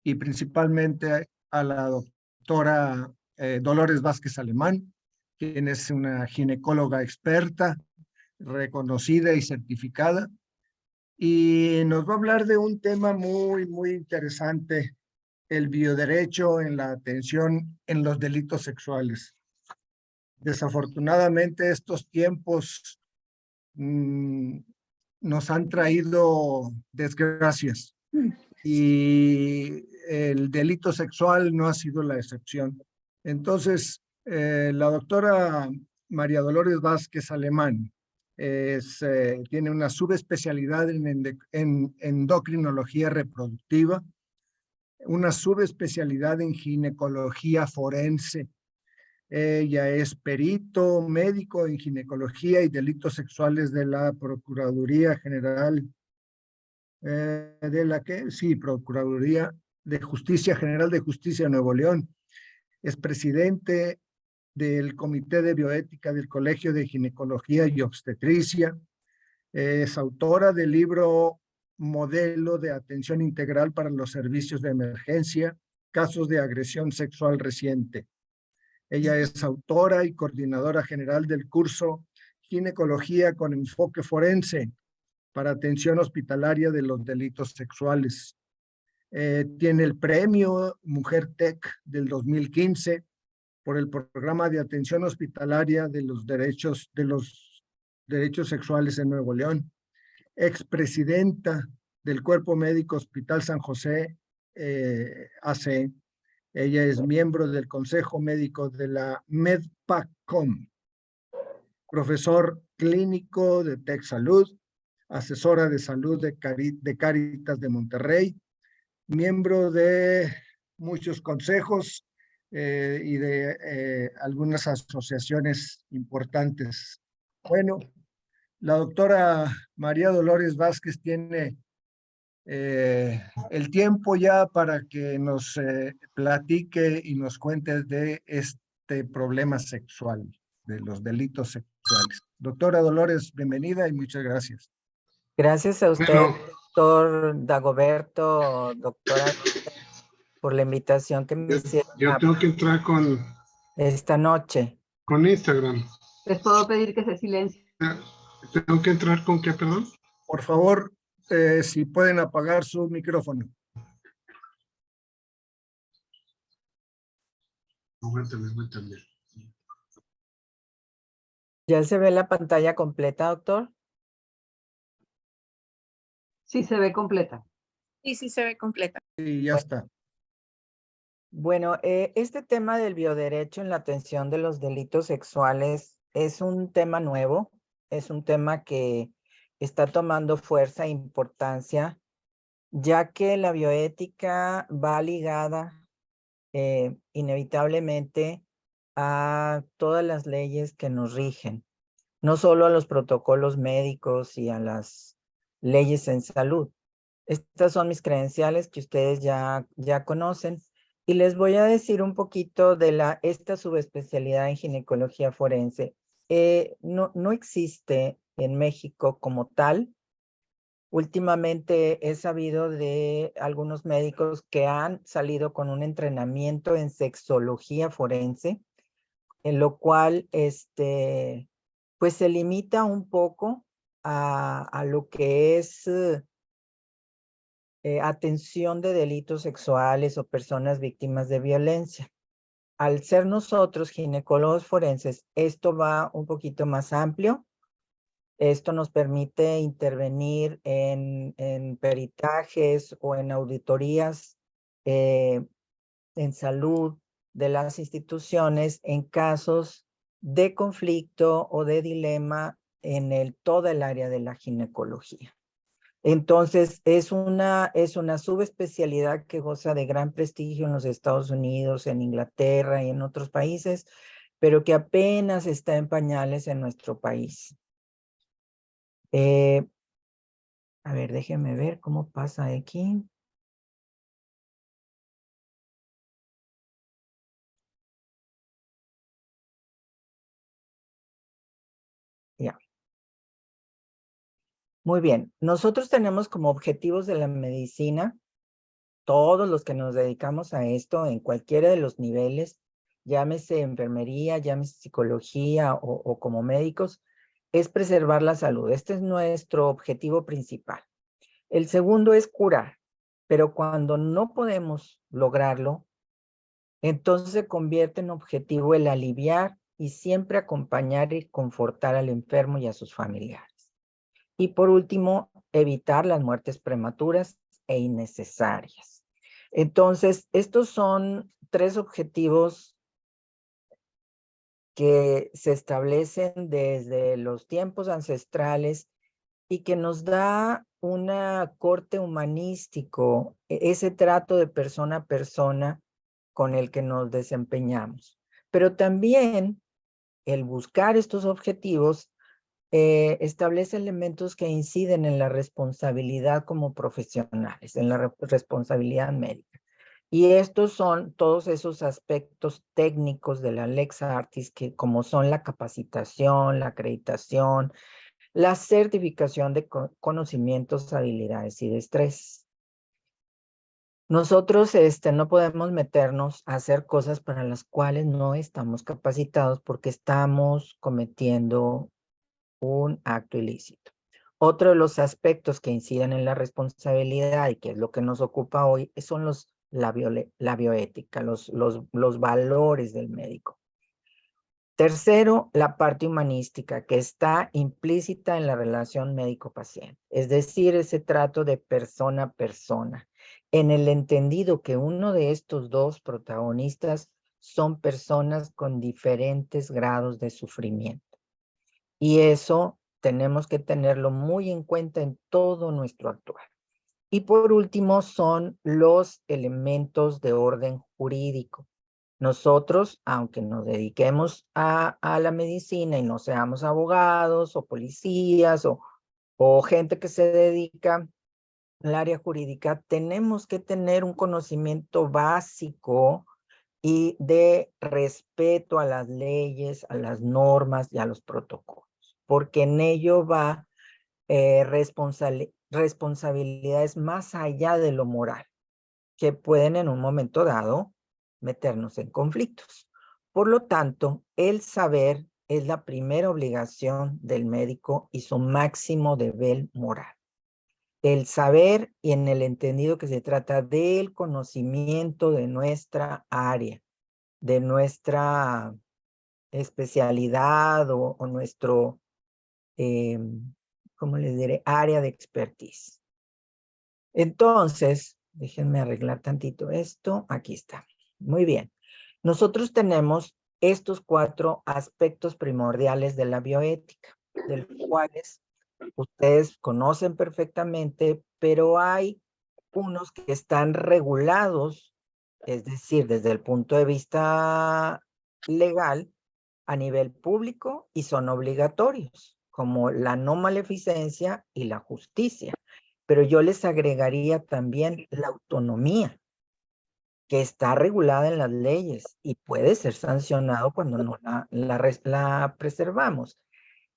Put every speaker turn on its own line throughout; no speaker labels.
y principalmente a la doctora Dolores Vázquez Alemán, quien es una ginecóloga experta, reconocida y certificada, y nos va a hablar de un tema muy interesante, el bioderecho en la atención en los delitos sexuales. Desafortunadamente, estos tiempos nos han traído desgracias y el delito sexual no ha sido la excepción. Entonces, la doctora María Dolores Vázquez Alemán tiene una subespecialidad en endocrinología reproductiva, una subespecialidad en ginecología forense. Ella es perito médico en ginecología y delitos sexuales de la Procuraduría General Procuraduría de Justicia General de Justicia de Nuevo León. Es presidente del Comité de Bioética del Colegio de Ginecología y Obstetricia. Es autora del libro Modelo de Atención Integral para los Servicios de Emergencia, Casos de Agresión Sexual Reciente. Ella es autora y coordinadora general del curso Ginecología con Enfoque Forense para Atención Hospitalaria de los Delitos Sexuales. Tiene el premio Mujer Tech del 2015 por el programa de atención hospitalaria de los derechos sexuales en Nuevo León. Expresidenta del Cuerpo Médico Hospital San José AC. Ella es miembro del Consejo Médico de la MedPACOM, profesor clínico de TechSalud, asesora de salud de Cáritas de Monterrey, miembro de muchos consejos y de algunas asociaciones importantes. Bueno, la doctora María Dolores Vázquez tiene el tiempo ya para que nos platique y nos cuente de este problema sexual, de los delitos sexuales. Doctora Dolores, bienvenida y muchas gracias.
Gracias a usted, doctor Dagoberto, doctora, por la invitación que me hicieron.
Yo tengo que entrar
esta noche.
Con Instagram.
¿Les puedo pedir que se silencien?
¿Tengo que entrar con qué, perdón?
Por favor, si pueden apagar su micrófono.
Aguántame.
¿Ya se ve la pantalla completa, doctor?
Sí, se ve completa.
Sí, se ve completa.
Sí, ya está.
Bueno, este tema del bioderecho en la atención de los delitos sexuales es un tema nuevo, es un tema que está tomando fuerza e importancia, ya que la bioética va ligada inevitablemente a todas las leyes que nos rigen, no solo a los protocolos médicos y a las leyes en salud. Estas son mis credenciales que ustedes ya conocen y les voy a decir un poquito de esta subespecialidad en ginecología forense. No existe en México como tal. Últimamente he sabido de algunos médicos que han salido con un entrenamiento en sexología forense, en lo cual pues se limita un poco a lo que es atención de delitos sexuales o personas víctimas de violencia. Al ser nosotros ginecólogos forenses, esto va un poquito más amplio. Esto nos permite intervenir en peritajes o en auditorías en salud de las instituciones en casos de conflicto o de dilema en toda el área de la ginecología. Entonces, es una subespecialidad que goza de gran prestigio en los Estados Unidos, en Inglaterra y en otros países, pero que apenas está en pañales en nuestro país. A ver, déjenme ver cómo pasa aquí. Ya. Muy bien. Nosotros tenemos como objetivos de la medicina todos los que nos dedicamos a esto en cualquiera de los niveles, llámese enfermería, llámese psicología o como médicos, es preservar la salud. Este es nuestro objetivo principal. El segundo es curar, pero cuando no podemos lograrlo, entonces se convierte en objetivo el aliviar y siempre acompañar y confortar al enfermo y a sus familiares. Y por último, evitar las muertes prematuras e innecesarias. Entonces, estos son 3 objetivos que se establecen desde los tiempos ancestrales y que nos da una corte humanístico, ese trato de persona a persona con el que nos desempeñamos. Pero también el buscar estos objetivos establece elementos que inciden en la responsabilidad como profesionales, en la responsabilidad médica. Y estos son todos esos aspectos técnicos de la Lex Artis, que como son la capacitación, la acreditación, la certificación de conocimientos, habilidades y destrezas. Nosotros no podemos meternos a hacer cosas para las cuales no estamos capacitados porque estamos cometiendo un acto ilícito. Otro de los aspectos que inciden en la responsabilidad y que es lo que nos ocupa hoy son la bioética, los valores del médico. Tercero, la parte humanística que está implícita en la relación médico-paciente, es decir, ese trato de persona a persona, en el entendido que uno de estos 2 protagonistas son personas con diferentes grados de sufrimiento. Y eso tenemos que tenerlo muy en cuenta en todo nuestro actuar. Y por último son los elementos de orden jurídico. Nosotros, aunque nos dediquemos a la medicina y no seamos abogados o policías o gente que se dedica al área jurídica, tenemos que tener un conocimiento básico y de respeto a las leyes, a las normas y a los protocolos, porque en ello va responsabilidades más allá de lo moral, que pueden en un momento dado meternos en conflictos. Por lo tanto, el saber es la primera obligación del médico y su máximo deber moral. El saber y en el entendido que se trata del conocimiento de nuestra área, de nuestra especialidad o nuestro, ¿cómo les diré? Área de expertise. Entonces, déjenme arreglar tantito esto. Aquí está. Muy bien. Nosotros tenemos estos 4 aspectos primordiales de la bioética, de los cuales ustedes conocen perfectamente, pero hay unos que están regulados, es decir, desde el punto de vista legal, a nivel público y son obligatorios, como la no maleficencia y la justicia. Pero yo les agregaría también la autonomía, que está regulada en las leyes y puede ser sancionado cuando no la preservamos.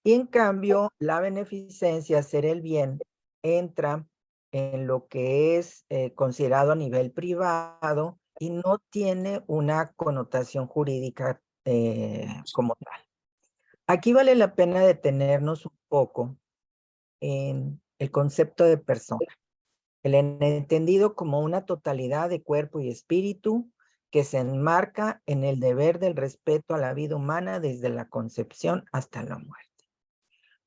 Y en cambio, la beneficencia, hacer el bien, entra en lo que es considerado a nivel privado y no tiene una connotación jurídica como tal. Aquí vale la pena detenernos un poco en el concepto de persona, el entendido como una totalidad de cuerpo y espíritu que se enmarca en el deber del respeto a la vida humana desde la concepción hasta la muerte.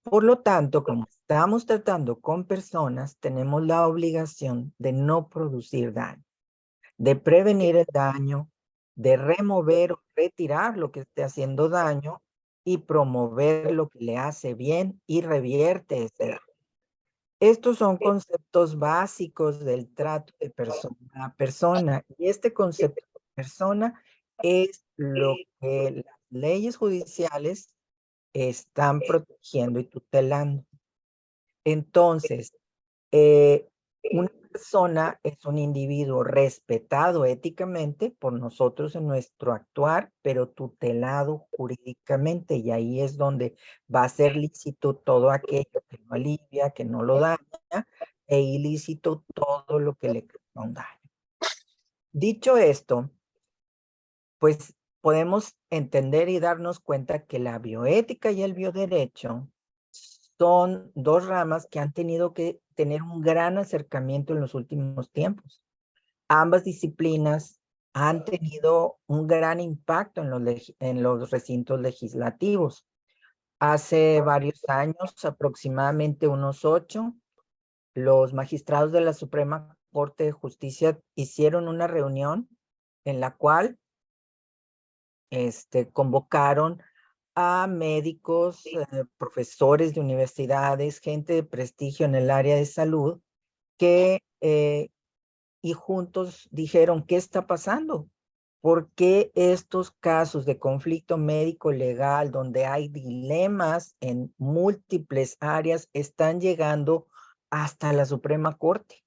Por lo tanto, como estamos tratando con personas, tenemos la obligación de no producir daño, de prevenir el daño, de remover o retirar lo que esté haciendo daño y promover lo que le hace bien y revierte ese daño. Estos son conceptos básicos del trato de persona a persona y este concepto de persona es lo que las leyes judiciales están protegiendo y tutelando. Entonces, una persona es un individuo respetado éticamente por nosotros en nuestro actuar, pero tutelado jurídicamente, y ahí es donde va a ser lícito todo aquello que no alivia, que no lo daña, e ilícito todo lo que le causa un daño. Dicho esto, pues podemos entender y darnos cuenta que la bioética y el bioderecho son dos ramas que han tenido que tener un gran acercamiento en los últimos tiempos. Ambas disciplinas han tenido un gran impacto en los recintos legislativos. Hace varios años, aproximadamente unos 8, los magistrados de la Suprema Corte de Justicia hicieron una reunión en la cual convocaron a médicos, profesores de universidades, gente de prestigio en el área de salud, y juntos dijeron, ¿qué está pasando? ¿Por qué estos casos de conflicto médico-legal donde hay dilemas en múltiples áreas están llegando hasta la Suprema Corte?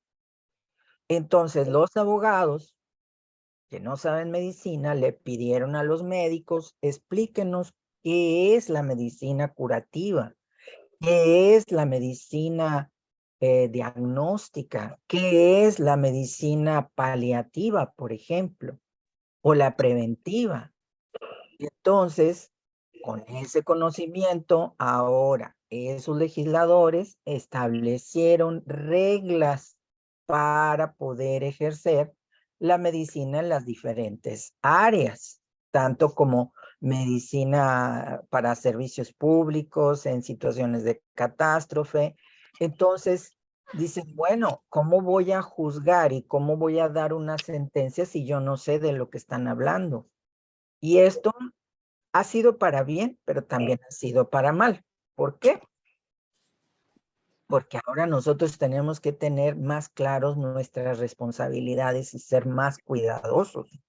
Entonces, los abogados que no saben medicina le pidieron a los médicos, explíquenos qué es la medicina curativa, qué es la medicina diagnóstica, qué es la medicina paliativa, por ejemplo, o la preventiva. Y entonces, con ese conocimiento, ahora esos legisladores establecieron reglas para poder ejercer la medicina en las diferentes áreas, tanto como medicina para servicios públicos, en situaciones de catástrofe. Entonces, dicen, bueno, ¿cómo voy a juzgar y cómo voy a dar una sentencia si yo no sé de lo que están hablando? Y esto ha sido para bien, pero también ha sido para mal. ¿Por qué? Porque ahora nosotros tenemos que tener más claros nuestras responsabilidades y ser más cuidadosos.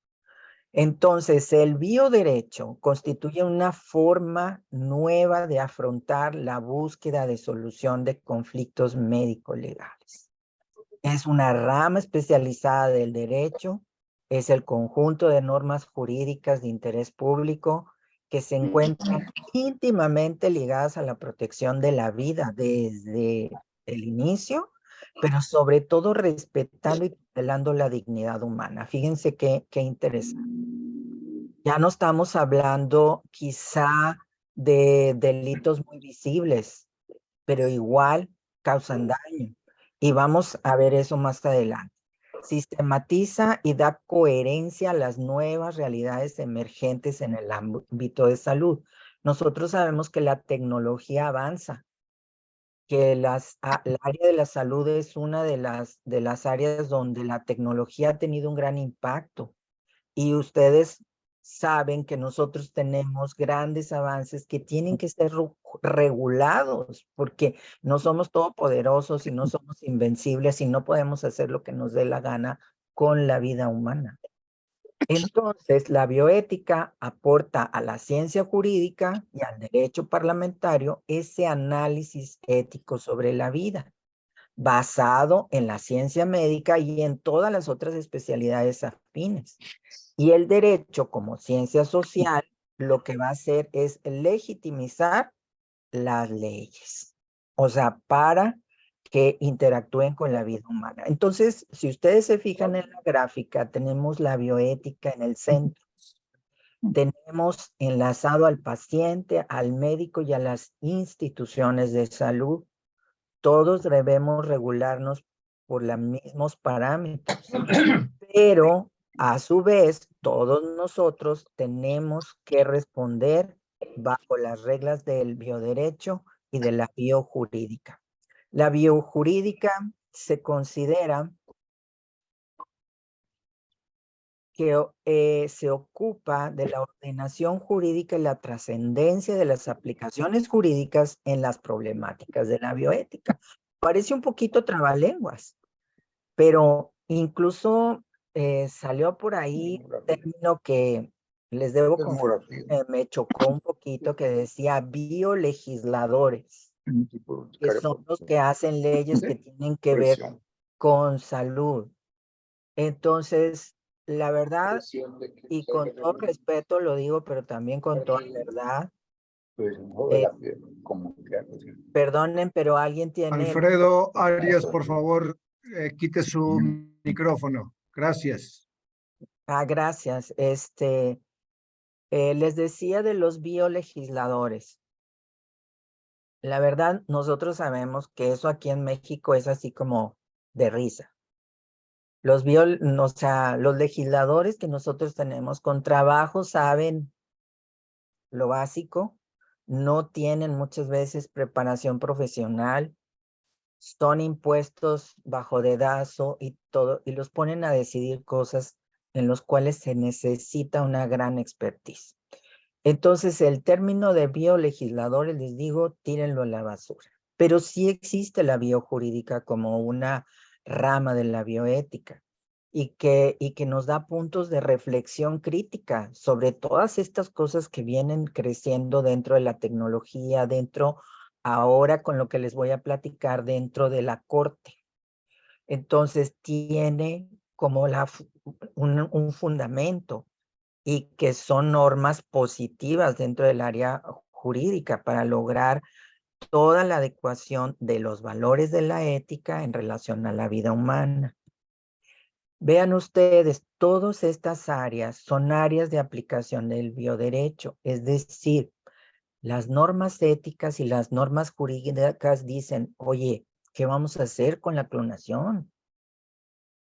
Entonces, el bioderecho constituye una forma nueva de afrontar la búsqueda de solución de conflictos médico-legales. Es una rama especializada del derecho, es el conjunto de normas jurídicas de interés público que se encuentran íntimamente ligadas a la protección de la vida desde el inicio, pero sobre todo respetando y tutelando la dignidad humana. Fíjense qué interesante. Ya no estamos hablando quizá de delitos muy visibles, pero igual causan daño. Y vamos a ver eso más adelante. Sistematiza y da coherencia a las nuevas realidades emergentes en el ámbito de salud. Nosotros sabemos que la tecnología avanza, que el área de la salud es una de las áreas donde la tecnología ha tenido un gran impacto. Y ustedes saben que nosotros tenemos grandes avances que tienen que ser regulados, porque no somos todopoderosos y no somos invencibles y no podemos hacer lo que nos dé la gana con la vida humana. Entonces, la bioética aporta a la ciencia jurídica y al derecho parlamentario ese análisis ético sobre la vida, basado en la ciencia médica y en todas las otras especialidades afines. Y el derecho como ciencia social lo que va a hacer es legitimizar las leyes. O sea, para que interactúen con la vida humana. Entonces, si ustedes se fijan en la gráfica, tenemos la bioética en el centro. Tenemos enlazado al paciente, al médico y a las instituciones de salud. Todos debemos regularnos por los mismos parámetros, pero a su vez, todos nosotros tenemos que responder bajo las reglas del bioderecho y de la biojurídica. La biojurídica se considera que se ocupa de la ordenación jurídica y la trascendencia de las aplicaciones jurídicas en las problemáticas de la bioética. Parece un poquito trabalenguas, pero incluso salió por ahí un término que les debo confesar, me chocó un poquito, que decía biolegisladores, que son los que hacen leyes que tienen que ver con salud. Entonces, la verdad, y con todo respeto lo digo, pero también con toda verdad, perdonen, pero alguien tiene...
Alfredo Arias, por favor, quite su micrófono. Gracias.
Gracias. Les decía de los biolegisladores. La verdad, nosotros sabemos que eso aquí en México es así como de risa. Los los legisladores que nosotros tenemos con trabajo saben lo básico, no tienen muchas veces preparación profesional, son impuestos bajo dedazo y todo, y los ponen a decidir cosas en las cuales se necesita una gran expertise. Entonces, el término de biolegisladores, les digo, tírenlo a la basura. Pero sí existe la biojurídica como una rama de la bioética y que nos da puntos de reflexión crítica sobre todas estas cosas que vienen creciendo dentro de la tecnología, ahora con lo que les voy a platicar dentro de la corte. Entonces, tiene como un fundamento y que son normas positivas dentro del área jurídica para lograr toda la adecuación de los valores de la ética en relación a la vida humana. Vean ustedes, todas estas áreas son áreas de aplicación del bioderecho, es decir, las normas éticas y las normas jurídicas dicen, oye, ¿qué vamos a hacer con la clonación?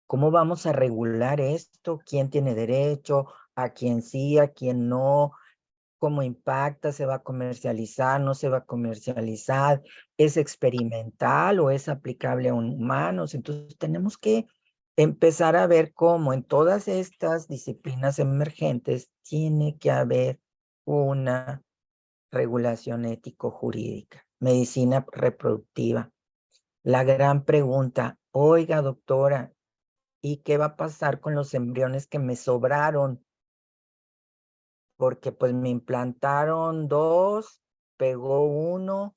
¿Cómo vamos a regular esto? ¿Quién tiene derecho? ¿A quién sí? ¿A quién no? ¿Cómo impacta? ¿Se va a comercializar? ¿No se va a comercializar? ¿Es experimental o es aplicable a humanos? Entonces tenemos que empezar a ver cómo en todas estas disciplinas emergentes tiene que haber una regulación ético-jurídica. Medicina reproductiva. La gran pregunta, oiga doctora, ¿y qué va a pasar con los embriones que me sobraron? Porque pues me implantaron 2, pegó 1,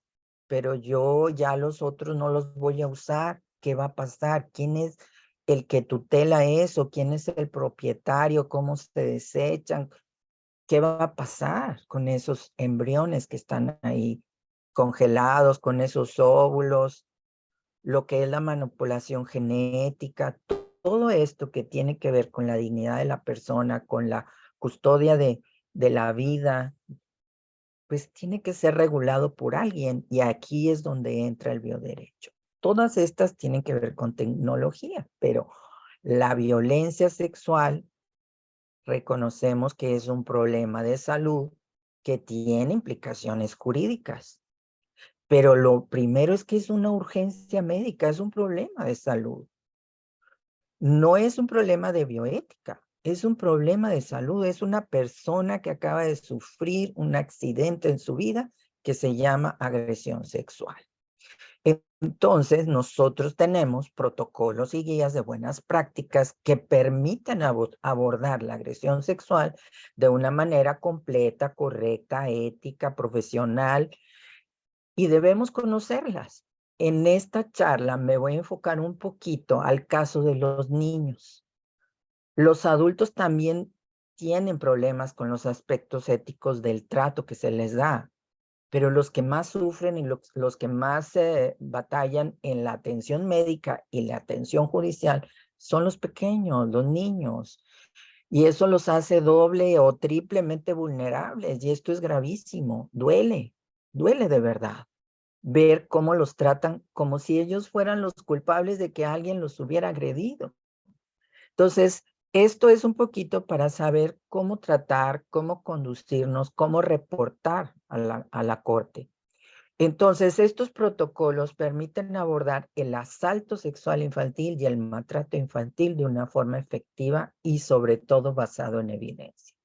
pero yo ya los otros no los voy a usar. ¿Qué va a pasar? ¿Quién es el que tutela eso? ¿Quién es el propietario? ¿Cómo se desechan? ¿Qué va a pasar con esos embriones que están ahí congelados, con esos óvulos? Lo que es la manipulación genética, todo esto que tiene que ver con la dignidad de la persona, con la custodia de la vida, pues tiene que ser regulado por alguien y aquí es donde entra el bioderecho. Todas estas tienen que ver con tecnología, pero la violencia sexual reconocemos que es un problema de salud que tiene implicaciones jurídicas. Pero lo primero es que es una urgencia médica, es un problema de salud. No es un problema de bioética, es un problema de salud. Es una persona que acaba de sufrir un accidente en su vida que se llama agresión sexual. Entonces, nosotros tenemos protocolos y guías de buenas prácticas que permiten abordar la agresión sexual de una manera completa, correcta, ética, profesional, y debemos conocerlas. En esta charla me voy a enfocar un poquito al caso de los niños. Los adultos también tienen problemas con los aspectos éticos del trato que se les da, pero los que más sufren y los que más batallan en la atención médica y la atención judicial son los pequeños, los niños. Y eso los hace doble o triplemente vulnerables, y esto es gravísimo. Duele de verdad ver cómo los tratan como si ellos fueran los culpables de que alguien los hubiera agredido. Entonces, esto es un poquito para saber cómo tratar, cómo conducirnos, cómo reportar a la corte. Entonces, estos protocolos permiten abordar el asalto sexual infantil y el maltrato infantil de una forma efectiva y sobre todo basado en evidencia.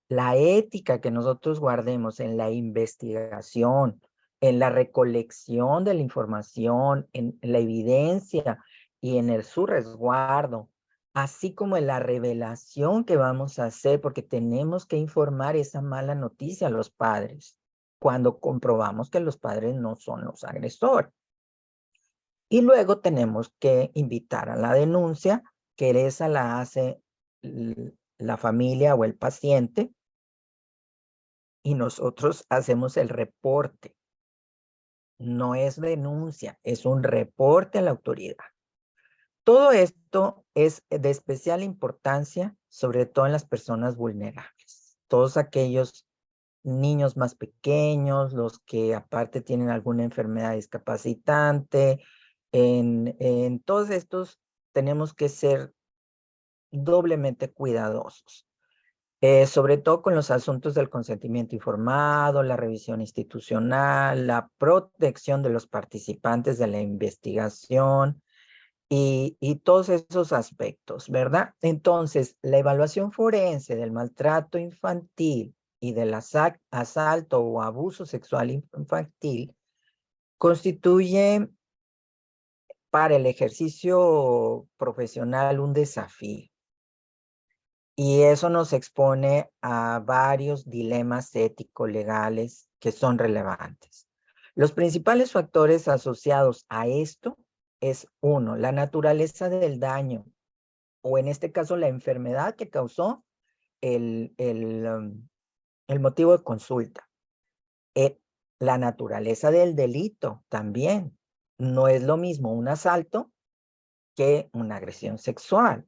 La ética que nosotros guardemos en la investigación, en la recolección de la información, en la evidencia y en su resguardo, así como en la revelación que vamos a hacer, porque tenemos que informar esa mala noticia a los padres cuando comprobamos que los padres no son los agresores. Y luego tenemos que invitar a la denuncia, que esa la hace la familia o el paciente, y nosotros hacemos el reporte. No es denuncia, es un reporte a la autoridad. Todo esto es de especial importancia, sobre todo en las personas vulnerables. Todos aquellos niños más pequeños, los que aparte tienen alguna enfermedad discapacitante, en todos estos tenemos que ser doblemente cuidadosos. Sobre todo con los asuntos del consentimiento informado, la revisión institucional, la protección de los participantes de la investigación y todos esos aspectos, ¿verdad? Entonces, la evaluación forense del maltrato infantil y del asalto o abuso sexual infantil constituye para el ejercicio profesional un desafío. Y eso nos expone a varios dilemas ético-legales que son relevantes. Los principales factores asociados a esto es, uno, la naturaleza del daño, o en este caso la enfermedad que causó el motivo de consulta. La naturaleza del delito también. No es lo mismo un asalto que una agresión sexual.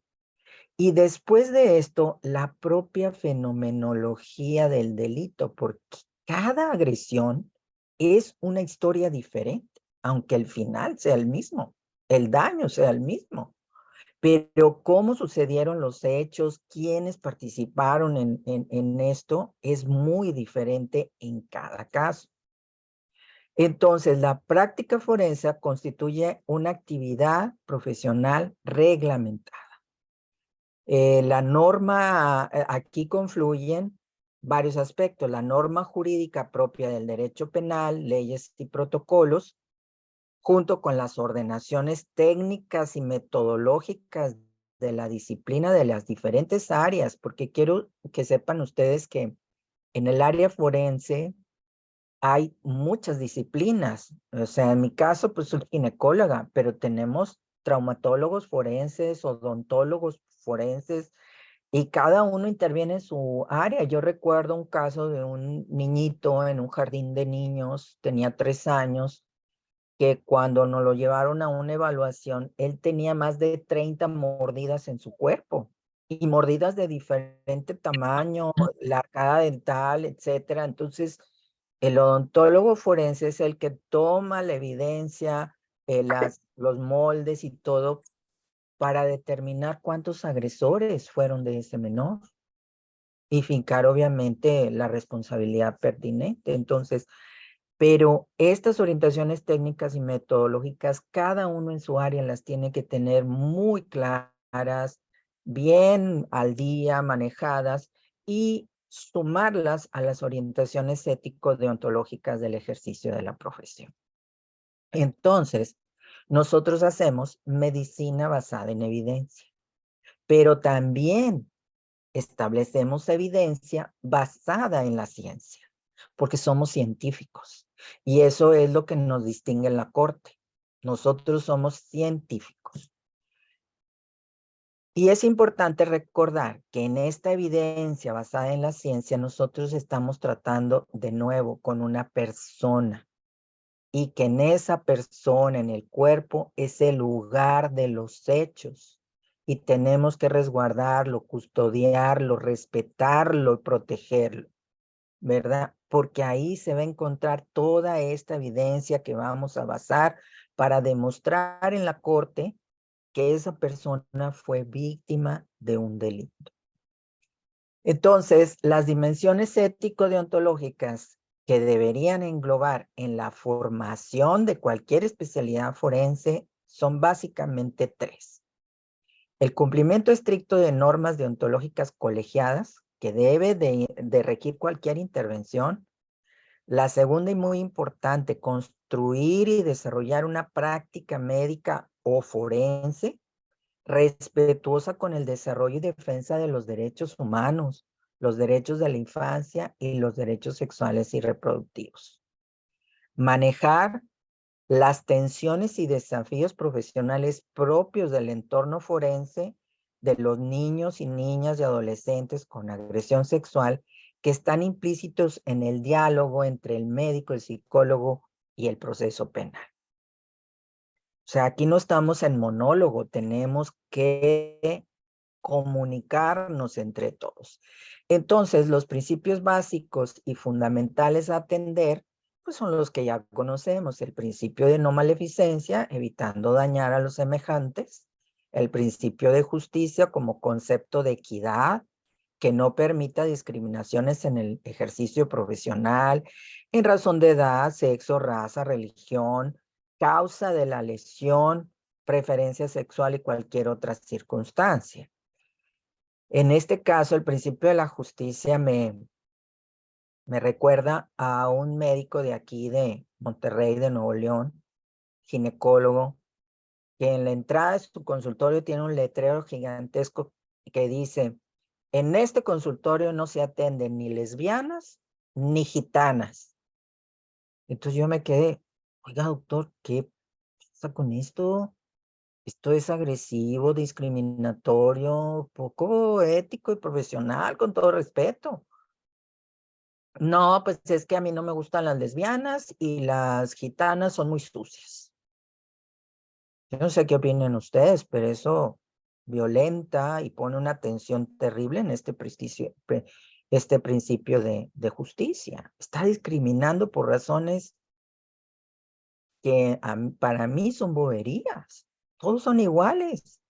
Y después de esto, la propia fenomenología del delito, porque cada agresión es una historia diferente, aunque el final sea el mismo, el daño sea el mismo. Pero cómo sucedieron los hechos, quiénes participaron en esto, es muy diferente en cada caso. Entonces, la práctica forense constituye una actividad profesional reglamentada. La norma, aquí confluyen varios aspectos. La norma jurídica propia del derecho penal, leyes y protocolos, junto con las ordenaciones técnicas y metodológicas de la disciplina de las diferentes áreas, porque quiero que sepan ustedes que en el área forense hay muchas disciplinas. O sea, en mi caso, pues soy ginecóloga, pero tenemos traumatólogos forenses, odontólogos forenses, y cada uno interviene en su área. Yo recuerdo un caso de un niñito en un jardín de niños, tenía 3 años, que cuando nos lo llevaron a una evaluación, él tenía más de 30 mordidas en su cuerpo y mordidas de diferente tamaño, la cara dental, etcétera. Entonces, el odontólogo forense es el que toma la evidencia, los moldes y todo para determinar cuántos agresores fueron de ese menor y fincar obviamente la responsabilidad pertinente. Entonces, pero estas orientaciones técnicas y metodológicas, cada uno en su área las tiene que tener muy claras, bien al día, manejadas y sumarlas a las orientaciones ético-deontológicas del ejercicio de la profesión. Entonces, nosotros hacemos medicina basada en evidencia, pero también establecemos evidencia basada en la ciencia, porque somos científicos. Y eso es lo que nos distingue en la corte. Nosotros somos científicos. Y es importante recordar que en esta evidencia basada en la ciencia, nosotros estamos tratando de nuevo con una persona y que en esa persona, en el cuerpo, es el lugar de los hechos. Y tenemos que resguardarlo, custodiarlo, respetarlo y protegerlo, ¿verdad? Porque ahí se va a encontrar toda esta evidencia que vamos a basar para demostrar en la corte que esa persona fue víctima de un delito. Entonces, las dimensiones ético-deontológicas que deberían englobar en la formación de cualquier especialidad forense son básicamente 3. El cumplimiento estricto de normas deontológicas colegiadas que debe de regir cualquier intervención. La segunda y muy importante, construir y desarrollar una práctica médica o forense respetuosa con el desarrollo y defensa de los derechos humanos, los derechos de la infancia y los derechos sexuales y reproductivos. Manejar las tensiones y desafíos profesionales propios del entorno forense de los niños y niñas y adolescentes con agresión sexual que están implícitos en el diálogo entre el médico, el psicólogo y el proceso penal. O sea, aquí no estamos en monólogo, tenemos que comunicarnos entre todos. Entonces, los principios básicos y fundamentales a atender, pues son los que ya conocemos. El principio de no maleficencia, evitando dañar a los semejantes. El principio de justicia como concepto de equidad, que no permita discriminaciones en el ejercicio profesional, en razón de edad, sexo, raza, religión, causa de la lesión, preferencia sexual y cualquier otra circunstancia. En este caso, el principio de la justicia me recuerda a un médico de aquí de Monterrey, de Nuevo León, ginecólogo, que en la entrada de su consultorio tiene un letrero gigantesco que dice: en este consultorio no se atienden ni lesbianas ni gitanas. Entonces yo me quedé, oiga, doctor, ¿qué pasa con esto? Esto es agresivo, discriminatorio, poco ético y profesional, con todo respeto. No, pues es que a mí no me gustan las lesbianas y las gitanas son muy sucias. Yo no sé qué opinan ustedes, pero eso violenta y pone una tensión terrible en este principio de justicia. Está discriminando por razones que para mí son boberías. Todos son iguales.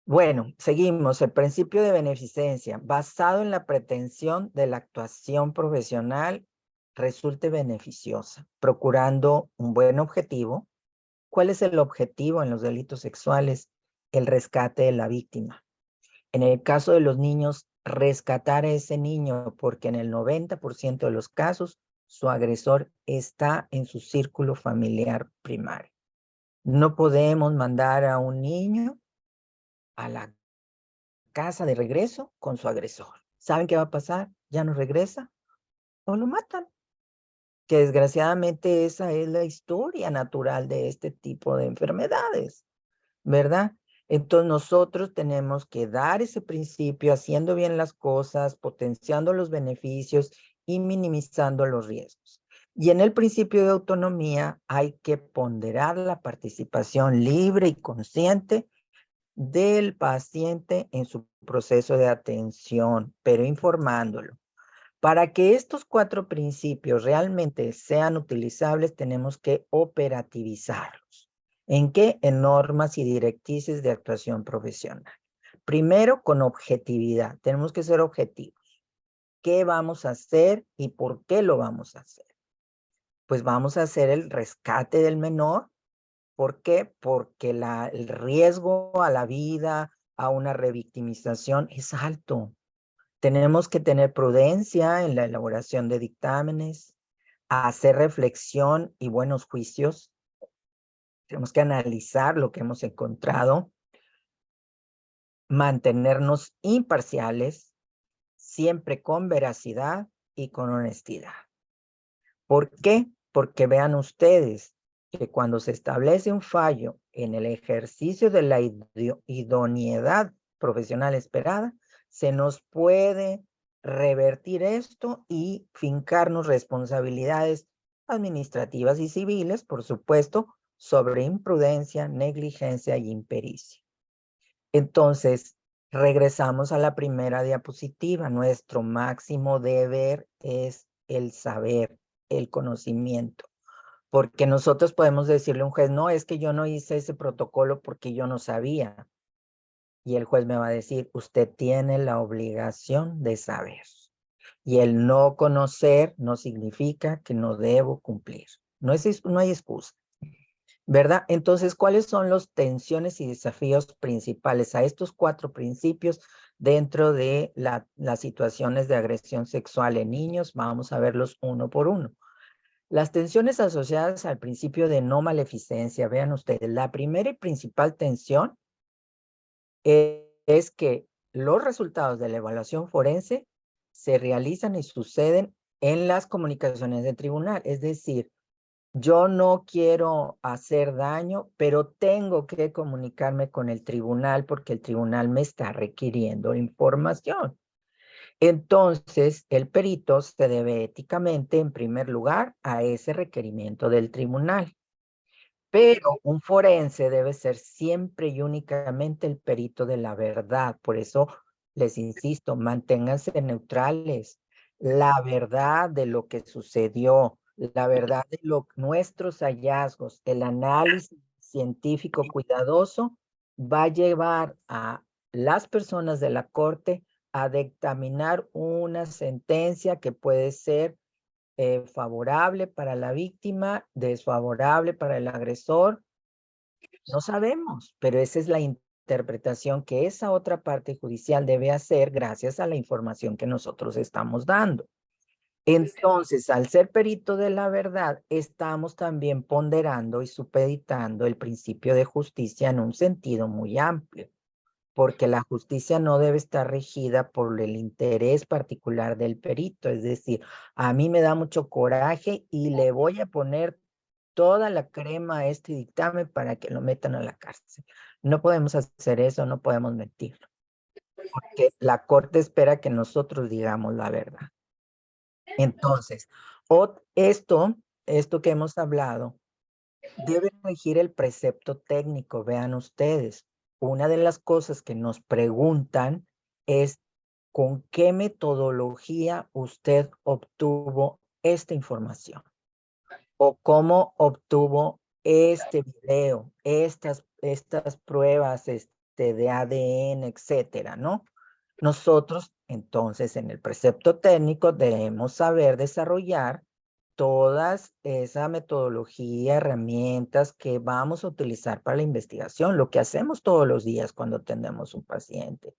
Bueno, seguimos. El principio de beneficencia, basado en la pretensión de la actuación profesional, resulte beneficiosa, procurando un buen objetivo. ¿Cuál es el objetivo en los delitos sexuales? El rescate de la víctima. En el caso de los niños, rescatar a ese niño, porque en el 90% de los casos, su agresor está en su círculo familiar primario. No podemos mandar a un niño a la casa de regreso con su agresor. ¿Saben qué va a pasar? Ya no regresa o lo matan. Que desgraciadamente esa es la historia natural de este tipo de enfermedades, ¿verdad? Entonces nosotros tenemos que dar ese principio haciendo bien las cosas, potenciando los beneficios y minimizando los riesgos. Y en el principio de autonomía hay que ponderar la participación libre y consciente del paciente en su proceso de atención, pero informándolo. Para que estos 4 principios realmente sean utilizables, tenemos que operativizarlos. ¿En qué? En normas y directrices de actuación profesional. Primero, con objetividad. Tenemos que ser objetivos. ¿Qué vamos a hacer y por qué lo vamos a hacer? Pues vamos a hacer el rescate del menor. ¿Por qué? Porque el riesgo a la vida, a una revictimización es alto. Tenemos que tener prudencia en la elaboración de dictámenes, hacer reflexión y buenos juicios. Tenemos que analizar lo que hemos encontrado, mantenernos imparciales, siempre con veracidad y con honestidad. ¿Por qué? Porque vean ustedes que cuando se establece un fallo en el ejercicio de la idoneidad profesional esperada, se nos puede revertir esto y fincarnos responsabilidades administrativas y civiles, por supuesto, sobre imprudencia, negligencia y impericia. Entonces, regresamos a la primera diapositiva. Nuestro máximo deber es el saber, el conocimiento. Porque nosotros podemos decirle a un juez, no, es que yo no hice ese protocolo porque yo no sabía. Y el juez me va a decir, usted tiene la obligación de saber. Y el no conocer no significa que no debo cumplir. No hay excusa, ¿verdad? Entonces, ¿cuáles son las tensiones y desafíos principales a estos 4 principios dentro de las situaciones de agresión sexual en niños? Vamos a verlos uno por uno. Las tensiones asociadas al principio de no maleficencia, vean ustedes, la primera y principal tensión es que los resultados de la evaluación forense se realizan y suceden en las comunicaciones del tribunal. Es decir, yo no quiero hacer daño, pero tengo que comunicarme con el tribunal porque el tribunal me está requiriendo información. Entonces, el perito se debe éticamente, en primer lugar, a ese requerimiento del tribunal. Pero un forense debe ser siempre y únicamente el perito de la verdad. Por eso les insisto, manténganse neutrales. La verdad de lo que sucedió, la verdad de nuestros hallazgos, el análisis científico cuidadoso va a llevar a las personas de la corte a dictaminar una sentencia que puede ser favorable para la víctima, desfavorable para el agresor. No sabemos, pero esa es la interpretación que esa otra parte judicial debe hacer gracias a la información que nosotros estamos dando. Entonces, al ser perito de la verdad, estamos también ponderando y supeditando el principio de justicia en un sentido muy amplio, porque la justicia no debe estar regida por el interés particular del perito. Es decir, a mí me da mucho coraje y le voy a poner toda la crema a este dictamen para que lo metan a la cárcel. No podemos hacer eso, no podemos mentir, porque la corte espera que nosotros digamos la verdad. Entonces, esto que hemos hablado, debe regir el precepto técnico. Vean ustedes, una de las cosas que nos preguntan es ¿con qué metodología usted obtuvo esta información? ¿O cómo obtuvo este video, estas pruebas de ADN, etcétera, ¿no? Nosotros, entonces, en el precepto técnico debemos saber desarrollar todas esa metodología, herramientas que vamos a utilizar para la investigación, lo que hacemos todos los días cuando atendemos un paciente.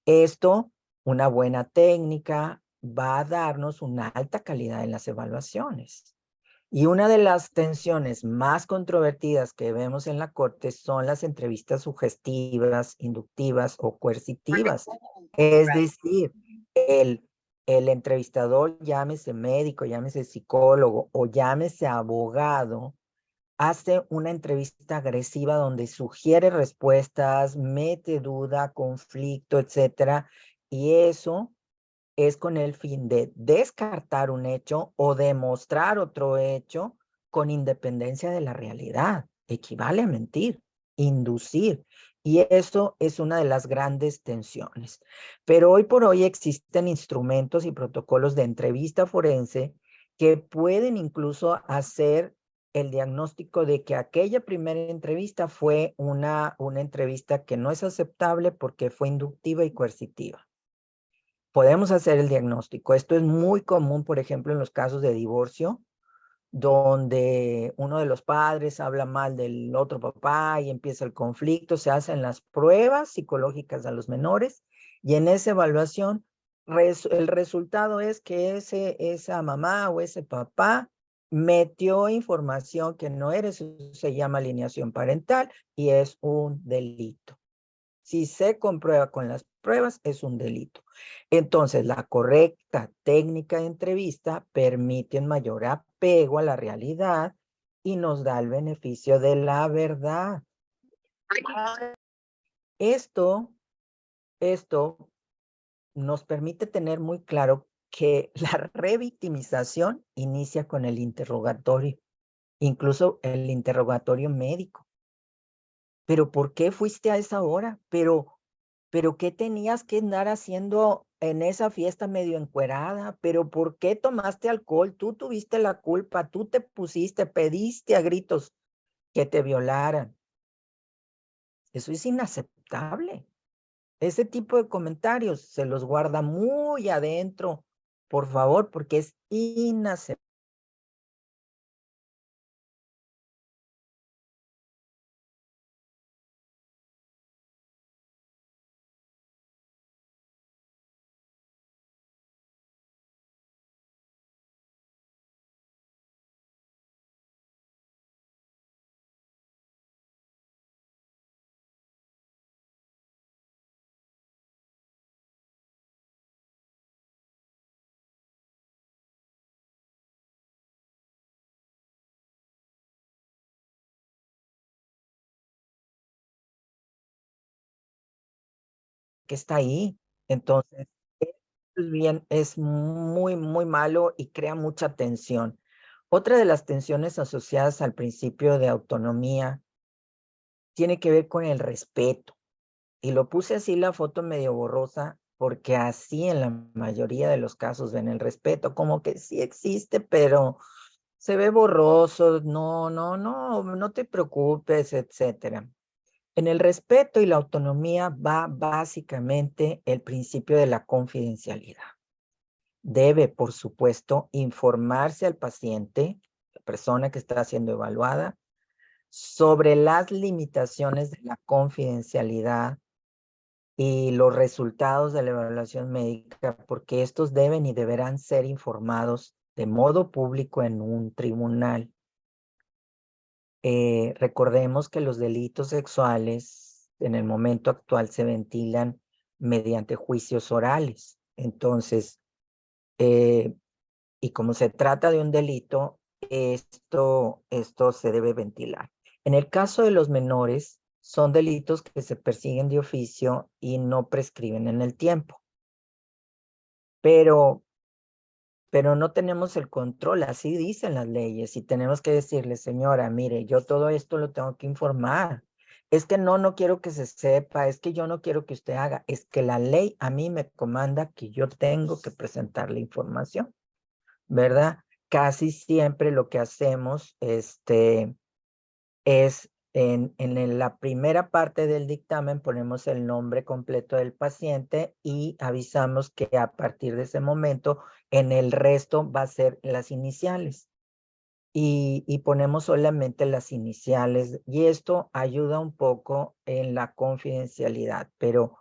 Esto, una buena técnica, va a darnos una alta calidad en las evaluaciones. Y una de las tensiones más controvertidas que vemos en la corte son las entrevistas sugestivas, inductivas o coercitivas. Es decir, el entrevistador, llámese médico, llámese psicólogo o llámese abogado, hace una entrevista agresiva donde sugiere respuestas, mete duda, conflicto, etcétera, y eso es con el fin de descartar un hecho o demostrar otro hecho con independencia de la realidad. Equivale a mentir, inducir. Y eso es una de las grandes tensiones. Pero hoy por hoy existen instrumentos y protocolos de entrevista forense que pueden incluso hacer el diagnóstico de que aquella primera entrevista fue una entrevista que no es aceptable porque fue inductiva y coercitiva. Podemos hacer el diagnóstico. Esto es muy común, por ejemplo, en los casos de divorcio, donde uno de los padres habla mal del otro papá y empieza el conflicto, se hacen las pruebas psicológicas a los menores y en esa evaluación el resultado es que esa mamá o ese papá metió información que no era, eso se llama alineación parental y es un delito. Si se comprueba con las pruebas, es un delito. Entonces, la correcta técnica de entrevista permite un mayor apego a la realidad y nos da el beneficio de la verdad. Esto nos permite tener muy claro que la revictimización inicia con el interrogatorio, incluso el interrogatorio médico. ¿Pero por qué fuiste a esa hora? ¿Pero qué tenías que andar haciendo en esa fiesta medio encuerada? ¿Pero por qué tomaste alcohol? Tú tuviste la culpa, tú te pusiste, pediste a gritos que te violaran. Eso es inaceptable. Ese tipo de comentarios se los guarda muy adentro, por favor, porque es inaceptable. Que está ahí. Entonces, es bien, es muy, muy malo y crea mucha tensión. Otra de las tensiones asociadas al principio de autonomía tiene que ver con el respeto. Y lo puse así la foto medio borrosa porque así en la mayoría de los casos ven el respeto, como que sí existe, pero se ve borroso, no te preocupes, etcétera. En el respeto y la autonomía va básicamente el principio de la confidencialidad. Debe, por supuesto, informarse al paciente, la persona que está siendo evaluada, sobre las limitaciones de la confidencialidad y los resultados de la evaluación médica, porque estos deben y deberán ser informados de modo público en un tribunal. Recordemos que los delitos sexuales en el momento actual se ventilan mediante juicios orales. Entonces, y como se trata de un delito, esto se debe ventilar. En el caso de los menores, son delitos que se persiguen de oficio y no prescriben en el tiempo. Pero no tenemos el control, así dicen las leyes, y tenemos que decirle, señora, mire, yo todo esto lo tengo que informar. Es que no quiero que se sepa, es que yo no quiero que usted haga, es que la ley a mí me comanda que yo tengo que presentar la información, ¿verdad? Casi siempre lo que hacemos, es en la primera parte del dictamen ponemos el nombre completo del paciente y avisamos que a partir de ese momento en el resto va a ser las iniciales y ponemos solamente las iniciales y esto ayuda un poco en la confidencialidad, pero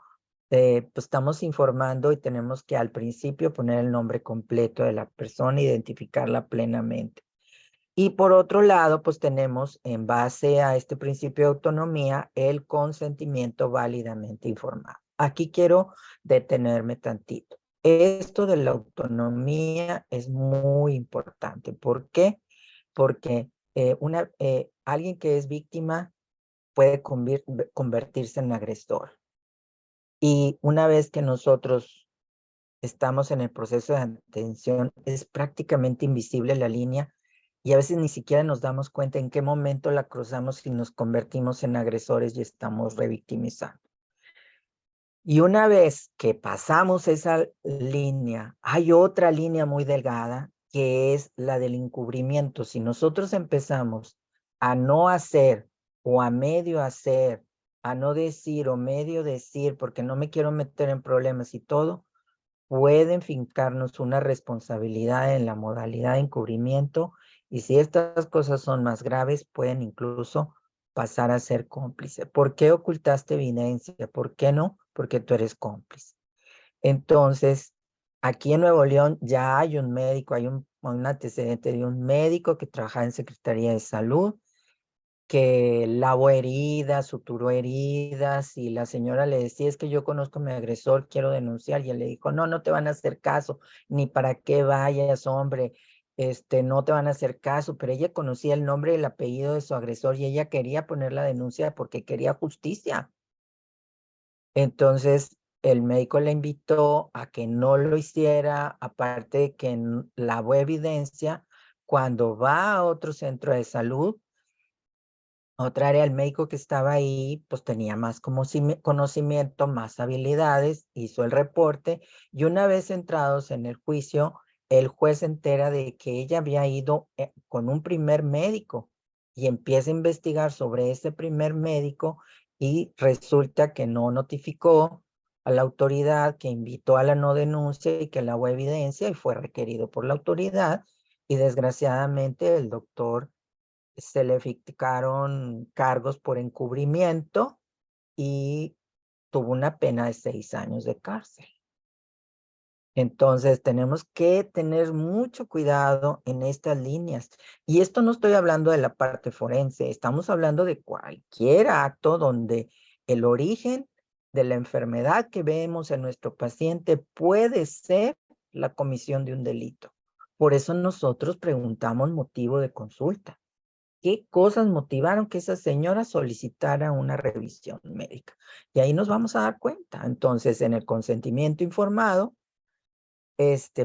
pues estamos informando y tenemos que al principio poner el nombre completo de la persona, identificarla plenamente. Y por otro lado, pues tenemos en base a este principio de autonomía el consentimiento válidamente informado. Aquí quiero detenerme tantito. Esto de la autonomía es muy importante. ¿Por qué? Porque alguien que es víctima puede convertirse en agresor. Y una vez que nosotros estamos en el proceso de atención, es prácticamente invisible la línea y a veces ni siquiera nos damos cuenta en qué momento la cruzamos y nos convertimos en agresores y estamos revictimizando. Y una vez que pasamos esa línea, hay otra línea muy delgada que es la del encubrimiento. Si nosotros empezamos a no hacer o a medio hacer, a no decir o medio decir porque no me quiero meter en problemas y todo, pueden fincarnos una responsabilidad en la modalidad de encubrimiento y si estas cosas son más graves, pueden incluso pasar a ser cómplice. ¿Por qué ocultaste evidencia? ¿Por qué no? Porque tú eres cómplice. Entonces, aquí en Nuevo León ya hay un médico, hay un antecedente de un médico que trabajaba en Secretaría de Salud, que lavó heridas, suturó heridas, y la señora le decía, es que yo conozco a mi agresor, quiero denunciar, y él le dijo, no te van a hacer caso, ni para qué vayas, hombre, no te van a hacer caso, pero ella conocía el nombre y el apellido de su agresor, y ella quería poner la denuncia porque quería justicia. Entonces, el médico le invitó a que no lo hiciera, aparte de que lavó evidencia, cuando va a otro centro de salud, otra área, el médico que estaba ahí, pues tenía más conocimiento, más habilidades, hizo el reporte y una vez entrados en el juicio, el juez se entera de que ella había ido con un primer médico y empieza a investigar sobre ese primer médico y resulta que no notificó a la autoridad, que invitó a la no denuncia y que lavó evidencia y fue requerido por la autoridad y desgraciadamente el doctor se le fijaron cargos por encubrimiento y tuvo una pena de 6 años de cárcel. Entonces, tenemos que tener mucho cuidado en estas líneas. Y esto no estoy hablando de la parte forense, estamos hablando de cualquier acto donde el origen de la enfermedad que vemos en nuestro paciente puede ser la comisión de un delito. Por eso nosotros preguntamos motivo de consulta. ¿Qué cosas motivaron que esa señora solicitara una revisión médica? Y ahí nos vamos a dar cuenta. Entonces, en el consentimiento informado,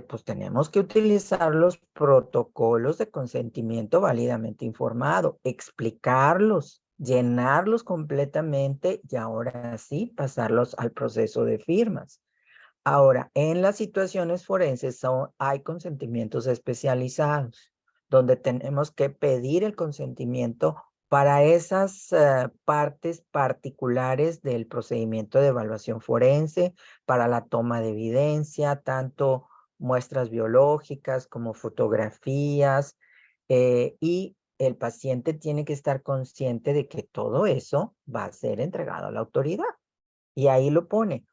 pues tenemos que utilizar los protocolos de consentimiento válidamente informado, explicarlos, llenarlos completamente y ahora sí pasarlos al proceso de firmas. Ahora, en las situaciones forenses hay consentimientos especializados, donde tenemos que pedir el consentimiento para esas partes particulares del procedimiento de evaluación forense, para la toma de evidencia, tanto muestras biológicas como fotografías, y el paciente tiene que estar consciente de que todo eso va a ser entregado a la autoridad. Y ahí lo pone.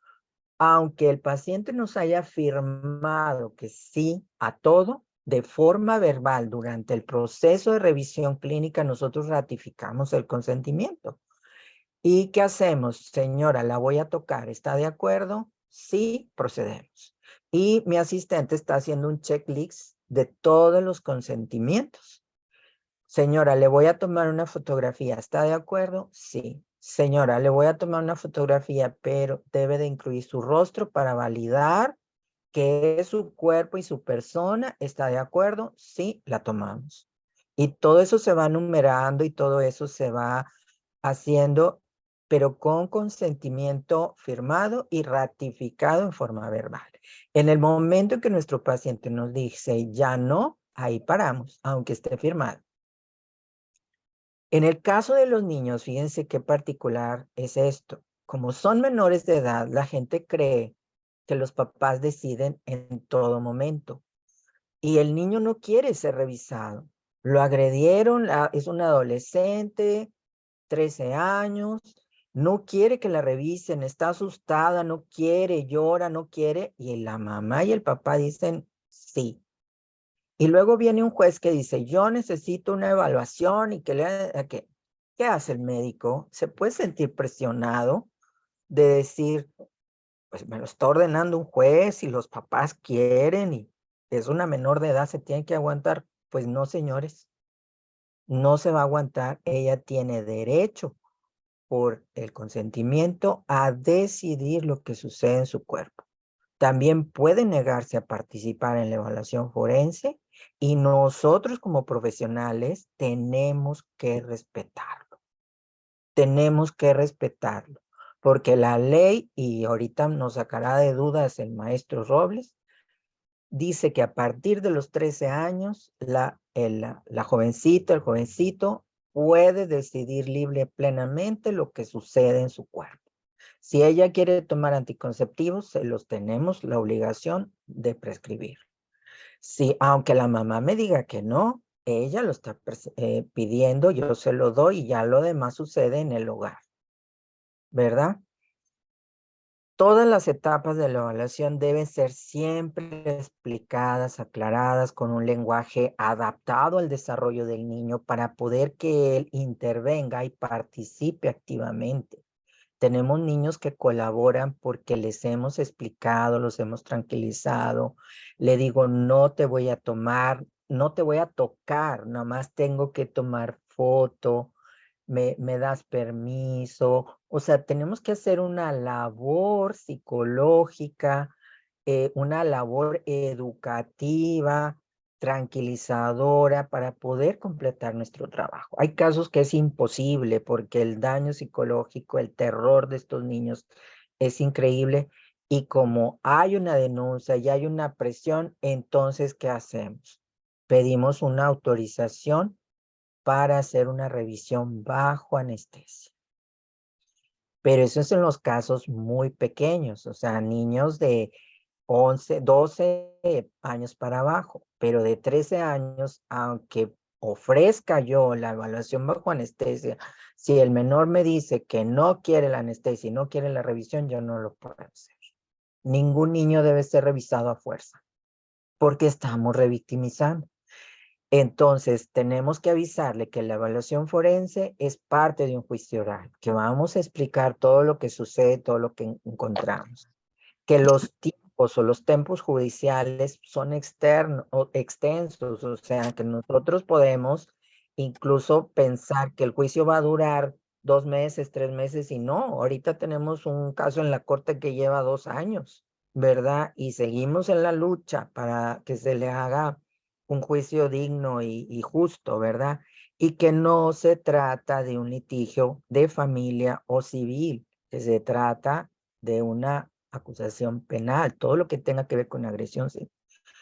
Aunque el paciente nos haya afirmado que sí a todo, de forma verbal durante el proceso de revisión clínica, nosotros ratificamos el consentimiento. ¿Y qué hacemos? Señora, la voy a tocar. ¿Está de acuerdo? Sí, procedemos. Y mi asistente está haciendo un checklist de todos los consentimientos. Señora, le voy a tomar una fotografía. ¿Está de acuerdo? Sí. Señora, le voy a tomar una fotografía, pero debe de incluir su rostro para validar que es su cuerpo y su persona. ¿Está de acuerdo? Sí, la tomamos. Y todo eso se va numerando y todo eso se va haciendo, pero con consentimiento firmado y ratificado en forma verbal. En el momento en que nuestro paciente nos dice ya no, ahí paramos, aunque esté firmado. En el caso de los niños, fíjense qué particular es esto. Como son menores de edad, la gente cree que los papás deciden en todo momento. Y el niño no quiere ser revisado. Lo agredieron, es un adolescente, 13 años, no quiere que la revisen, está asustada, no quiere, llora, no quiere. Y la mamá y el papá dicen sí. Y luego viene un juez que dice, yo necesito una evaluación y ¿qué hace el médico? Se puede sentir presionado de decir, pues me lo está ordenando un juez y los papás quieren y es una menor de edad, se tiene que aguantar. Pues no, señores, no se va a aguantar. Ella tiene derecho por el consentimiento a decidir lo que sucede en su cuerpo. También puede negarse a participar en la evaluación forense y nosotros como profesionales tenemos que respetarlo. Tenemos que respetarlo, porque la ley, y ahorita nos sacará de dudas el maestro Robles, dice que a partir de los 13 años, la jovencita, el jovencito puede decidir libre plenamente lo que sucede en su cuerpo. Si ella quiere tomar anticonceptivos, se los tenemos la obligación de prescribir. Si, aunque la mamá me diga que no, ella lo está pidiendo, yo se lo doy y ya lo demás sucede en el hogar, ¿verdad? Todas las etapas de la evaluación deben ser siempre explicadas, aclaradas, con un lenguaje adaptado al desarrollo del niño para poder que él intervenga y participe activamente. Tenemos niños que colaboran porque les hemos explicado, los hemos tranquilizado. Le digo, no te voy a tomar, no te voy a tocar, nada más tengo que tomar foto, me das permiso. O sea, tenemos que hacer una labor psicológica, una labor educativa, tranquilizadora para poder completar nuestro trabajo. Hay casos que es imposible porque el daño psicológico, el terror de estos niños es increíble y como hay una denuncia y hay una presión, entonces, ¿qué hacemos? Pedimos una autorización para hacer una revisión bajo anestesia. Pero eso es en los casos muy pequeños, o sea, niños de 11, 12 años para abajo, pero de 13 años, aunque ofrezca yo la evaluación bajo anestesia, si el menor me dice que no quiere la anestesia y no quiere la revisión, yo no lo puedo hacer. Ningún niño debe ser revisado a fuerza, porque estamos revictimizando. Entonces, tenemos que avisarle que la evaluación forense es parte de un juicio oral, que vamos a explicar todo lo que sucede, todo lo que encontramos. Que los tiempos o los tempos judiciales son externos o extensos, o sea, que nosotros podemos incluso pensar que el juicio va a durar 2 meses, 3 meses, y no, ahorita tenemos un caso en la corte que lleva 2 años. ¿verdad? Y seguimos en la lucha para que se le haga un juicio digno y justo, ¿verdad? Y que no se trata de un litigio de familia o civil, que se trata de una acusación penal. Todo lo que tenga que ver con agresión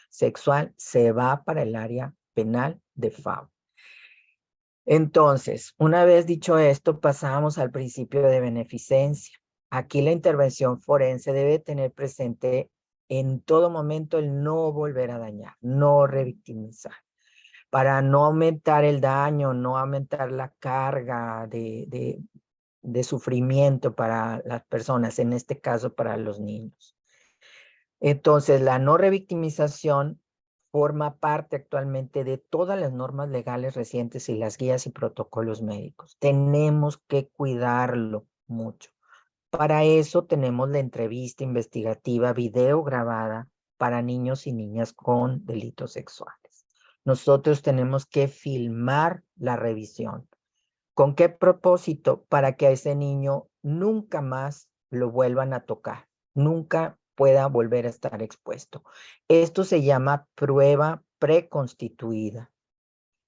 sexual se va para el área penal de FAO. Entonces, una vez dicho esto, pasamos al principio de beneficencia. Aquí la intervención forense debe tener presente en todo momento el no volver a dañar, no revictimizar, para no aumentar el daño, no aumentar la carga de sufrimiento para las personas, en este caso para los niños. Entonces, la no revictimización forma parte actualmente de todas las normas legales recientes y las guías y protocolos médicos. Tenemos que cuidarlo mucho. Para eso tenemos la entrevista investigativa video grabada para niños y niñas con delitos sexuales. Nosotros tenemos que filmar la revisión. ¿Con qué propósito? Para que a ese niño nunca más lo vuelvan a tocar, nunca pueda volver a estar expuesto. Esto se llama prueba preconstituida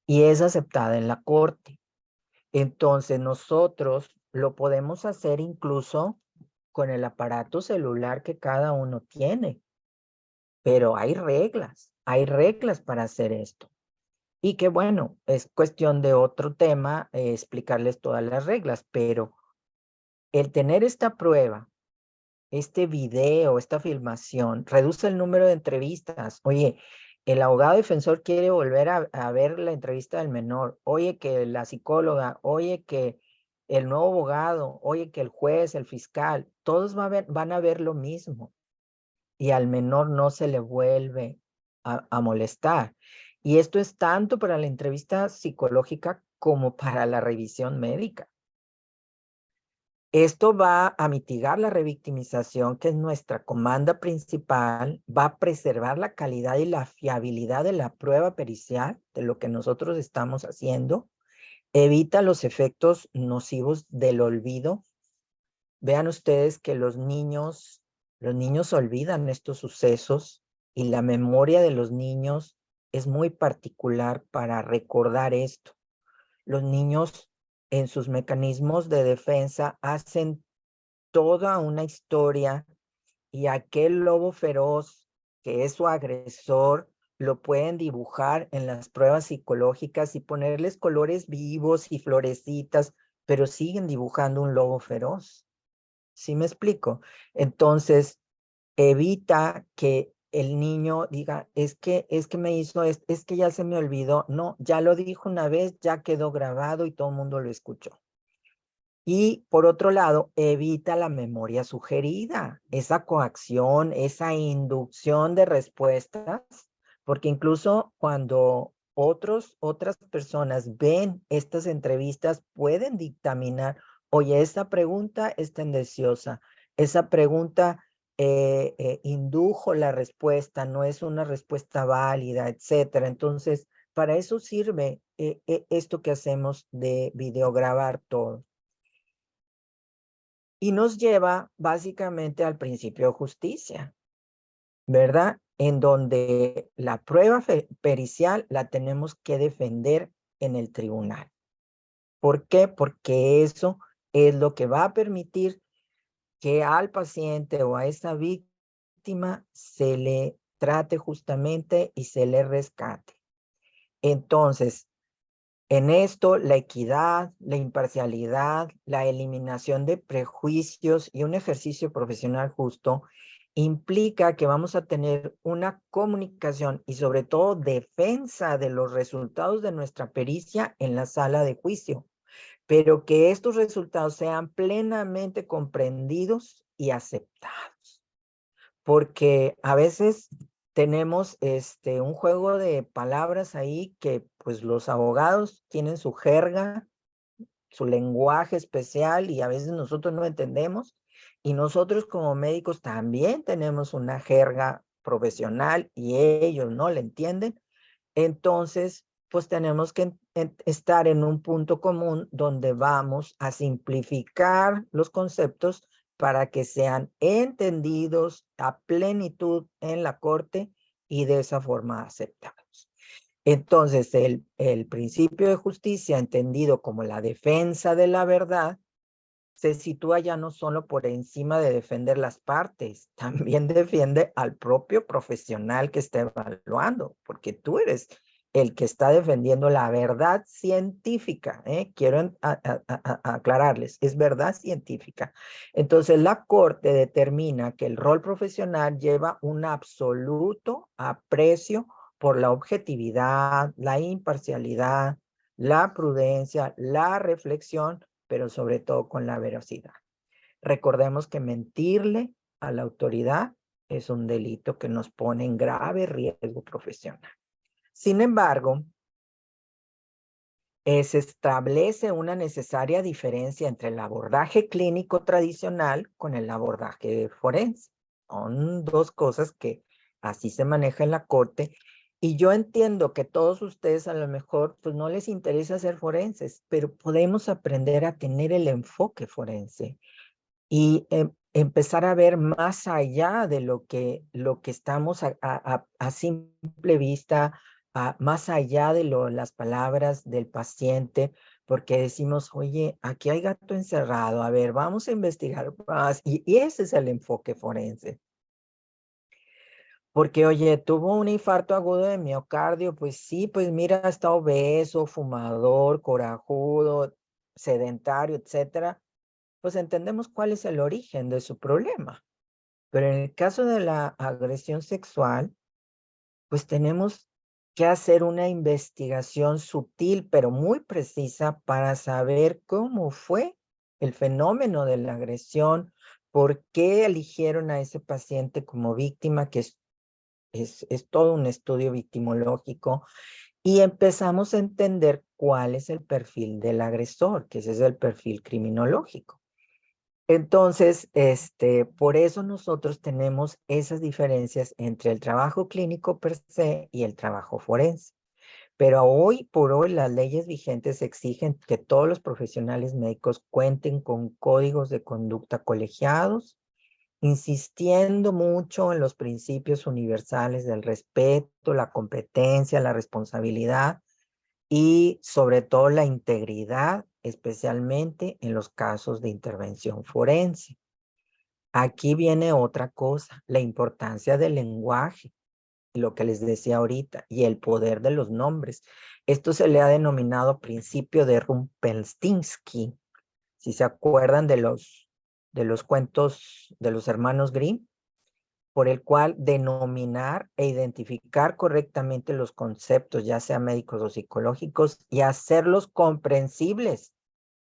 y es aceptada en la corte. Entonces nosotros lo podemos hacer incluso con el aparato celular que cada uno tiene, pero hay reglas para hacer esto. Y que bueno, es cuestión de otro tema explicarles todas las reglas, pero el tener esta prueba, este video, esta filmación, reduce el número de entrevistas. Oye, el abogado defensor quiere volver a ver la entrevista del menor. Oye, que la psicóloga, oye, que el nuevo abogado, oye, que el juez, el fiscal, todos van a ver lo mismo. Y al menor no se le vuelve a molestar. Y esto es tanto para la entrevista psicológica como para la revisión médica. Esto va a mitigar la revictimización, que es nuestra comanda principal, va a preservar la calidad y la fiabilidad de la prueba pericial, de lo que nosotros estamos haciendo, evita los efectos nocivos del olvido. Vean ustedes que los niños olvidan estos sucesos y la memoria de los niños es muy particular para recordar esto. Los niños en sus mecanismos de defensa hacen toda una historia y aquel lobo feroz que es su agresor lo pueden dibujar en las pruebas psicológicas y ponerles colores vivos y florecitas, pero siguen dibujando un lobo feroz. ¿Sí me explico? Entonces, evita que el niño diga, es que me hizo esto, es que ya se me olvidó. No, ya lo dijo una vez, ya quedó grabado y todo el mundo lo escuchó. Y por otro lado, evita la memoria sugerida, esa coacción, esa inducción de respuestas, porque incluso cuando otras personas ven estas entrevistas, pueden dictaminar, oye, esa pregunta es tendenciosa, esa pregunta indujo la respuesta, no es una respuesta válida, etcétera. Entonces, para eso sirve esto que hacemos de videograbar todo. Y nos lleva básicamente al principio de justicia, ¿verdad? En donde la prueba pericial la tenemos que defender en el tribunal. ¿Por qué? Porque eso es lo que va a permitir que al paciente o a esa víctima se le trate justamente y se le rescate. Entonces, en esto, la equidad, la imparcialidad, la eliminación de prejuicios y un ejercicio profesional justo implica que vamos a tener una comunicación y sobre todo defensa de los resultados de nuestra pericia en la sala de juicio, pero que estos resultados sean plenamente comprendidos y aceptados. Porque a veces tenemos un juego de palabras ahí que pues los abogados tienen su jerga, su lenguaje especial y a veces nosotros no entendemos y nosotros como médicos también tenemos una jerga profesional y ellos no la entienden. Entonces, pues tenemos que estar en un punto común donde vamos a simplificar los conceptos para que sean entendidos a plenitud en la corte y de esa forma aceptados. Entonces, el principio de justicia, entendido como la defensa de la verdad, se sitúa ya no solo por encima de defender las partes, también defiende al propio profesional que está evaluando, porque tú eres el que está defendiendo la verdad científica. Quiero aclararles, es verdad científica. Entonces, la Corte determina que el rol profesional lleva un absoluto aprecio por la objetividad, la imparcialidad, la prudencia, la reflexión, pero sobre todo con la veracidad. Recordemos que mentirle a la autoridad es un delito que nos pone en grave riesgo profesional. Sin embargo, se establece una necesaria diferencia entre el abordaje clínico tradicional con el abordaje forense. Son dos cosas que así se maneja en la corte. Y yo entiendo que todos ustedes a lo mejor pues no les interesa ser forenses, pero podemos aprender a tener el enfoque forense y empezar a ver más allá de lo que estamos a simple vista, más allá de las palabras del paciente, porque decimos, oye, aquí hay gato encerrado, a ver, vamos a investigar más, y ese es el enfoque forense. Porque, oye, tuvo un infarto agudo de miocardio, pues sí, pues mira, está obeso, fumador, corajudo, sedentario, etcétera, pues entendemos cuál es el origen de su problema. Pero en el caso de la agresión sexual, pues tenemos que hacer una investigación sutil, pero muy precisa para saber cómo fue el fenómeno de la agresión, por qué eligieron a ese paciente como víctima, que es todo un estudio victimológico, y empezamos a entender cuál es el perfil del agresor, que ese es el perfil criminológico. Entonces, por eso nosotros tenemos esas diferencias entre el trabajo clínico per se y el trabajo forense. Pero hoy por hoy las leyes vigentes exigen que todos los profesionales médicos cuenten con códigos de conducta colegiados, insistiendo mucho en los principios universales del respeto, la competencia, la responsabilidad y sobre todo la integridad, especialmente en los casos de intervención forense. Aquí viene otra cosa, la importancia del lenguaje, lo que les decía ahorita, y el poder de los nombres. Esto se le ha denominado principio de Rumpelstiltskin. Si se acuerdan de los cuentos de los hermanos Grimm, por el cual denominar e identificar correctamente los conceptos, ya sea médicos o psicológicos, y hacerlos comprensibles,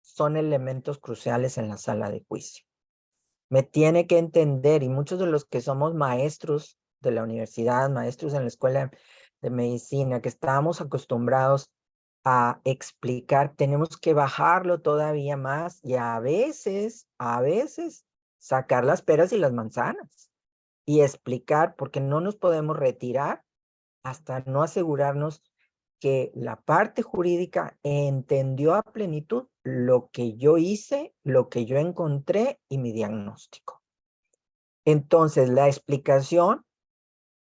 son elementos cruciales en la sala de juicio. Me tiene que entender, y muchos de los que somos maestros de la universidad, maestros en la escuela de medicina, que estábamos acostumbrados a explicar, tenemos que bajarlo todavía más y a veces, sacar las peras y las manzanas y explicar, porque no nos podemos retirar hasta no asegurarnos que la parte jurídica entendió a plenitud lo que yo hice, lo que yo encontré y mi diagnóstico. Entonces, la explicación,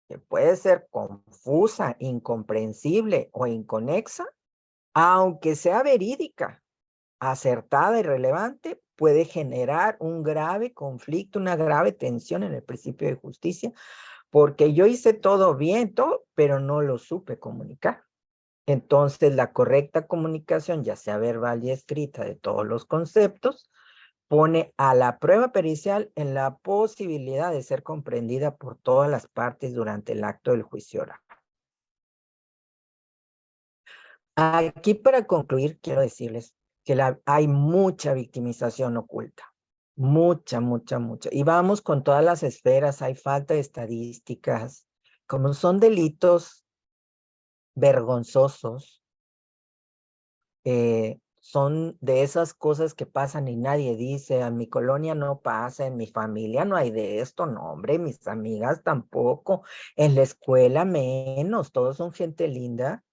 que puede ser confusa, incomprensible o inconexa, aunque sea verídica, acertada y relevante, puede generar un grave conflicto, una grave tensión en el principio de justicia, porque yo hice todo bien, todo, pero no lo supe comunicar. Entonces, la correcta comunicación, ya sea verbal y escrita, de todos los conceptos, pone a la prueba pericial en la posibilidad de ser comprendida por todas las partes durante el acto del juicio oral. Aquí, para concluir, quiero decirles que hay mucha victimización oculta. Mucha. Y vamos con todas las esferas, hay falta de estadísticas. Como son delitos vergonzosos, son de esas cosas que pasan y nadie dice, en mi colonia no pasa, en mi familia no hay de esto, no, hombre, mis amigas tampoco, en la escuela menos, todos son gente linda,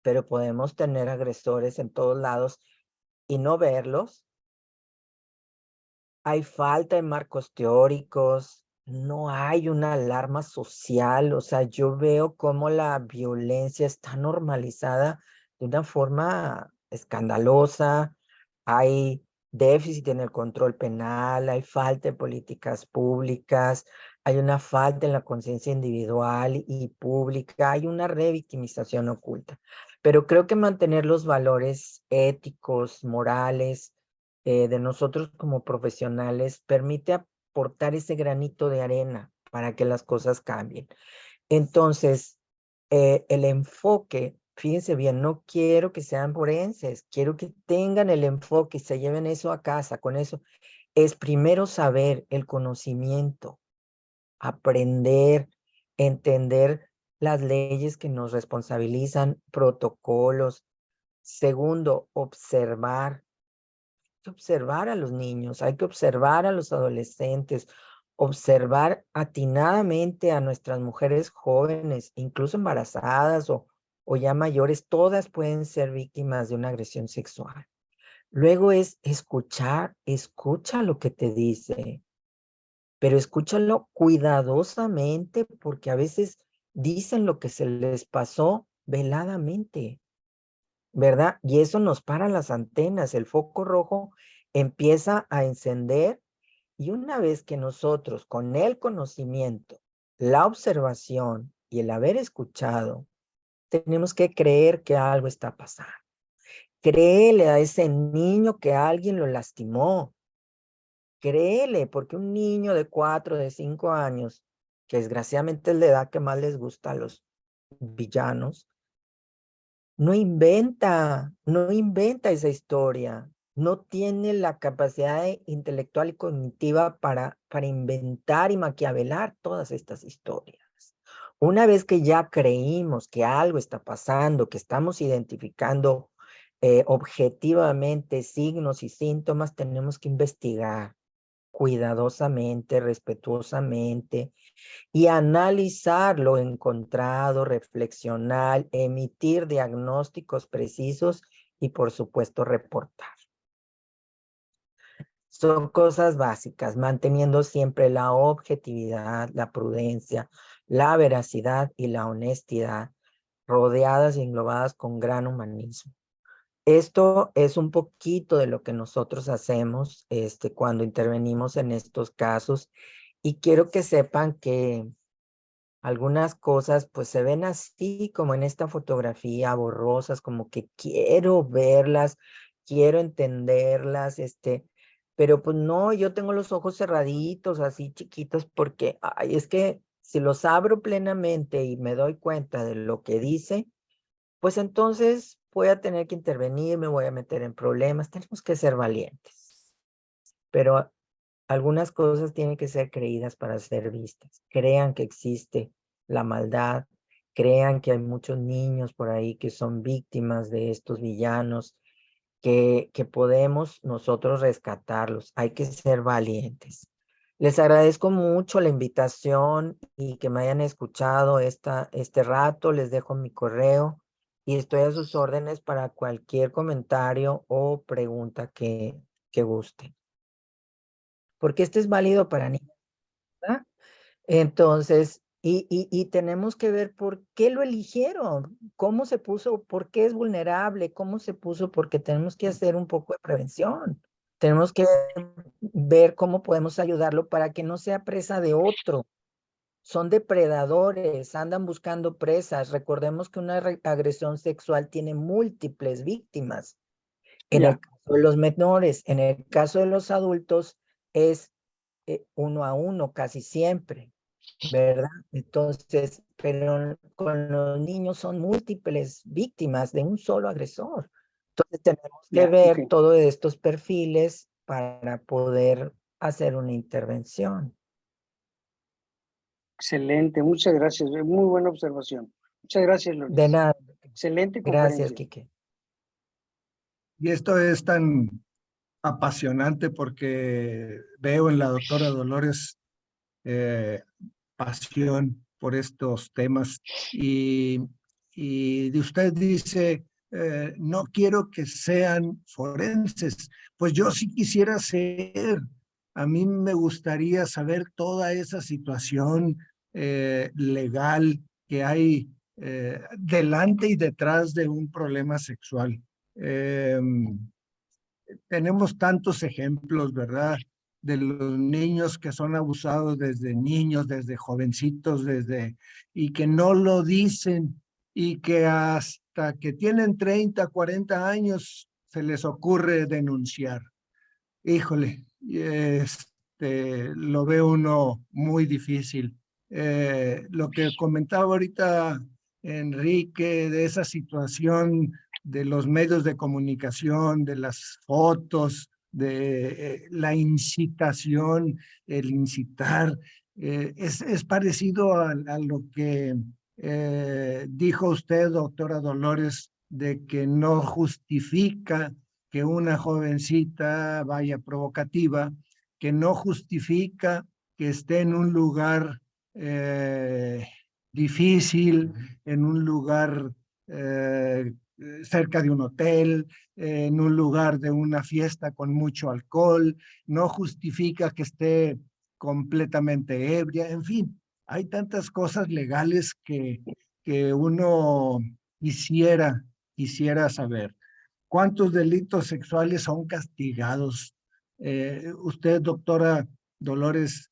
pero podemos tener agresores en todos lados y no verlos. hay falta de marcos teóricos, no hay una alarma social, o sea, yo veo cómo la violencia está normalizada de una forma escandalosa, hay déficit en el control penal, hay falta de políticas públicas, hay una falta en la conciencia individual y pública, hay una revictimización oculta. Pero creo que mantener los valores éticos, morales, de nosotros como profesionales permite aportar ese granito de arena para que las cosas cambien. Entonces, el enfoque, fíjense bien, no quiero que sean forenses, quiero que tengan el enfoque y se lleven eso a casa. Con eso es primero saber el conocimiento, aprender, entender las leyes que nos responsabilizan, protocolos. Segundo, observar. Hay que observar a los niños, hay que observar a los adolescentes, observar atinadamente a nuestras mujeres jóvenes, incluso embarazadas o ya mayores, todas pueden ser víctimas de una agresión sexual. Luego es escuchar, escucha lo que te dice, pero escúchalo cuidadosamente porque a veces dicen lo que se les pasó veladamente, ¿verdad? Y eso nos para las antenas, el foco rojo empieza a encender y una vez que nosotros con el conocimiento, la observación y el haber escuchado, tenemos que creer que algo está pasando. Créele a ese niño que alguien lo lastimó. Créele, porque un niño de 4, de 5 años, que desgraciadamente es la edad que más les gusta a los villanos, no inventa esa historia, no tiene la capacidad intelectual y cognitiva para inventar y maquiavelar todas estas historias. Una vez que ya creímos que algo está pasando, que estamos identificando objetivamente signos y síntomas, tenemos que investigar cuidadosamente, respetuosamente, y analizar lo encontrado, reflexionar, emitir diagnósticos precisos y, por supuesto, reportar. Son cosas básicas, manteniendo siempre la objetividad, la prudencia, la veracidad y la honestidad, rodeadas y englobadas con gran humanismo. Esto es un poquito de lo que nosotros hacemos cuando intervenimos en estos casos, y quiero que sepan que algunas cosas pues se ven así como en esta fotografía, borrosas, como que quiero verlas, quiero entenderlas, pero pues no, yo tengo los ojos cerraditos, así chiquitos, porque ay, es que si los abro plenamente y me doy cuenta de lo que dice, pues entonces voy a tener que intervenir, me voy a meter en problemas, tenemos que ser valientes, pero algunas cosas tienen que ser creídas para ser vistas. Crean que existe la maldad, crean que hay muchos niños por ahí que son víctimas de estos villanos, que podemos nosotros rescatarlos. Hay que ser valientes. Les agradezco mucho la invitación y que me hayan escuchado este rato. Les dejo mi correo y estoy a sus órdenes para cualquier comentario o pregunta que gusten. Porque esto es válido para niños, ¿verdad? Entonces, y tenemos que ver por qué lo eligieron, cómo se puso, por qué es vulnerable, cómo se puso, porque tenemos que hacer un poco de prevención. Tenemos que ver cómo podemos ayudarlo para que no sea presa de otro. Son depredadores, andan buscando presas. Recordemos que una agresión sexual tiene múltiples víctimas. En el caso de los menores, en el caso de los adultos, es 1 a 1 casi siempre, ¿verdad? Entonces, pero con los niños son múltiples víctimas de un solo agresor. Entonces tenemos que ver todos estos perfiles para poder hacer una intervención.
Excelente, muchas gracias. Muy buena observación. Muchas gracias, Lourdes.
De nada.
Excelente
Gracias,
conferencia.
Quique.
Y esto es tan apasionante porque veo en la doctora Dolores pasión por estos temas y de usted dice, no quiero que sean forenses. Pues yo sí quisiera ser, A mí me gustaría saber toda esa situación legal que hay delante y detrás de un problema sexual. Tenemos tantos ejemplos, ¿verdad? De los niños que son abusados desde niños, desde jovencitos, y que no lo dicen y que hasta que tienen 30, 40 años se les ocurre denunciar. Híjole, lo ve uno muy difícil. Lo que comentaba ahorita Enrique, de esa situación de los medios de comunicación, de las fotos, de la incitación, el incitar, es parecido a lo que dijo usted, doctora Dolores, de que no justifica que una jovencita vaya provocativa, que no justifica que esté en un lugar difícil, en un lugar cerca de un hotel, en un lugar de una fiesta con mucho alcohol, no justifica que esté completamente ebria, en fin, hay tantas cosas legales que uno quisiera saber. ¿Cuántos delitos sexuales son castigados? Usted, doctora Dolores,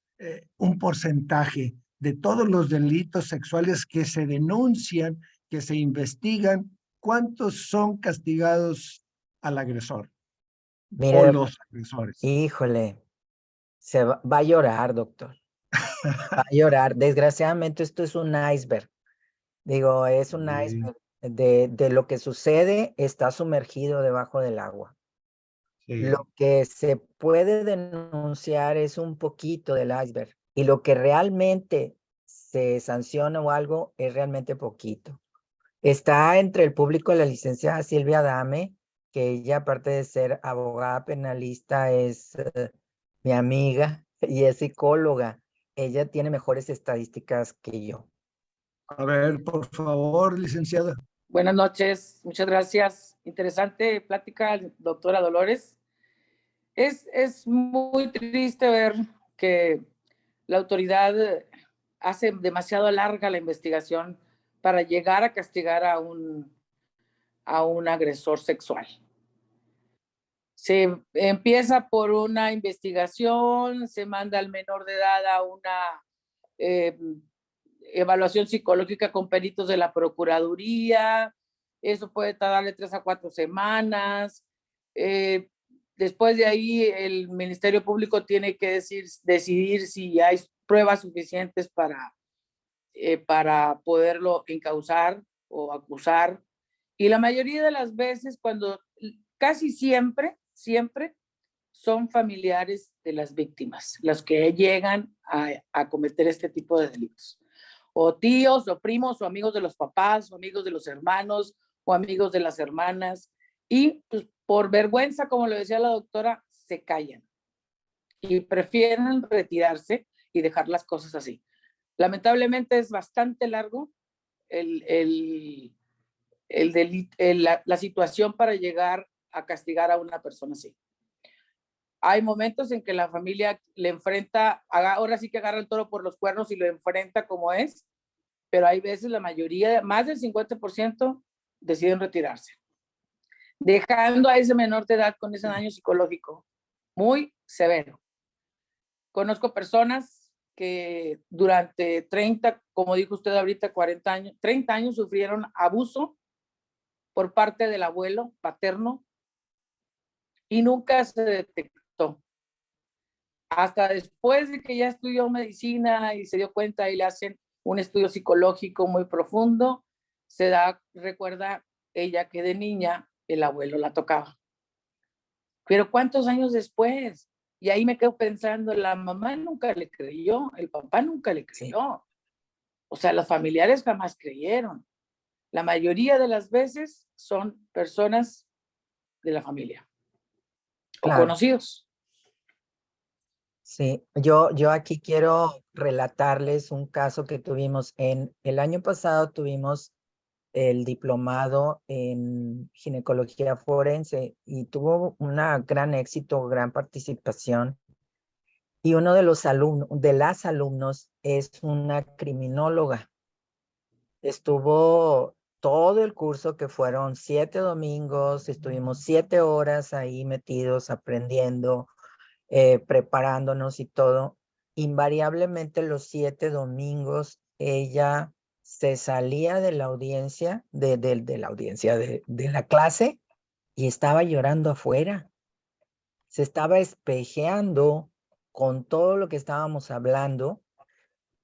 un porcentaje de todos los delitos sexuales que se denuncian, que se investigan, ¿cuántos son castigados al agresor o
Mire,
los agresores?
híjole, va a llorar, doctor. Va a llorar. Desgraciadamente esto es un iceberg. Digo, es un
Sí,
iceberg de lo que sucede, está sumergido debajo del agua.
sí.
Lo que se puede denunciar es un poquito del iceberg y lo que realmente se sanciona o algo es realmente poquito. Está entre el público la licenciada Silvia Adame, que ella, aparte de ser abogada penalista, es mi amiga y es psicóloga. Ella tiene mejores estadísticas que yo.
A ver, por favor, licenciada.
Buenas noches, muchas gracias. Interesante plática, doctora Dolores. Es muy triste ver que la autoridad hace demasiado larga la investigación para llegar a castigar a un agresor sexual. Se empieza por una investigación, se manda al menor de edad a una evaluación psicológica con peritos de la Procuraduría, eso puede tardarle 3 a 4 semanas. Después de ahí, el Ministerio Público tiene que decidir si hay pruebas suficientes para poderlo encausar o acusar. Y la mayoría de las veces, casi siempre son familiares de las víctimas los que llegan a cometer este tipo de delitos. O tíos, o primos, o amigos de los papás, o amigos de los hermanos, o amigos de las hermanas. Y pues, por vergüenza, como lo decía la doctora, se callan. Y prefieren retirarse y dejar las cosas así. Lamentablemente es bastante largo la situación para llegar a castigar a una persona así. Hay momentos en que la familia le enfrenta, ahora sí que agarra el toro por los cuernos y lo enfrenta como es, pero hay veces la mayoría, más del 50%, deciden retirarse, dejando a ese menor de edad con ese daño psicológico muy severo. Conozco personas que durante 30, como dijo usted ahorita, 40 años, 30 años sufrieron abuso por parte del abuelo paterno y nunca se detectó. Hasta después de que ya estudió medicina y se dio cuenta y le hacen un estudio psicológico muy profundo, recuerda ella que de niña el abuelo la tocaba. Pero ¿cuántos años después? Y ahí me quedo pensando, la mamá nunca le creyó, el papá nunca le creyó. O sea, los familiares jamás creyeron. La mayoría de las veces son personas de la familia o conocidos.
Sí, yo aquí quiero relatarles un caso que tuvimos el año pasado. Tuvimos el diplomado en ginecología forense y tuvo un gran éxito, gran participación. Y uno de los las alumnos es una criminóloga. Estuvo todo el curso, que fueron 7 domingos, estuvimos 7 horas ahí metidos aprendiendo, preparándonos y todo. Invariablemente los 7 domingos ella se salía de la audiencia, de la clase, y estaba llorando afuera. Se estaba espejeando con todo lo que estábamos hablando,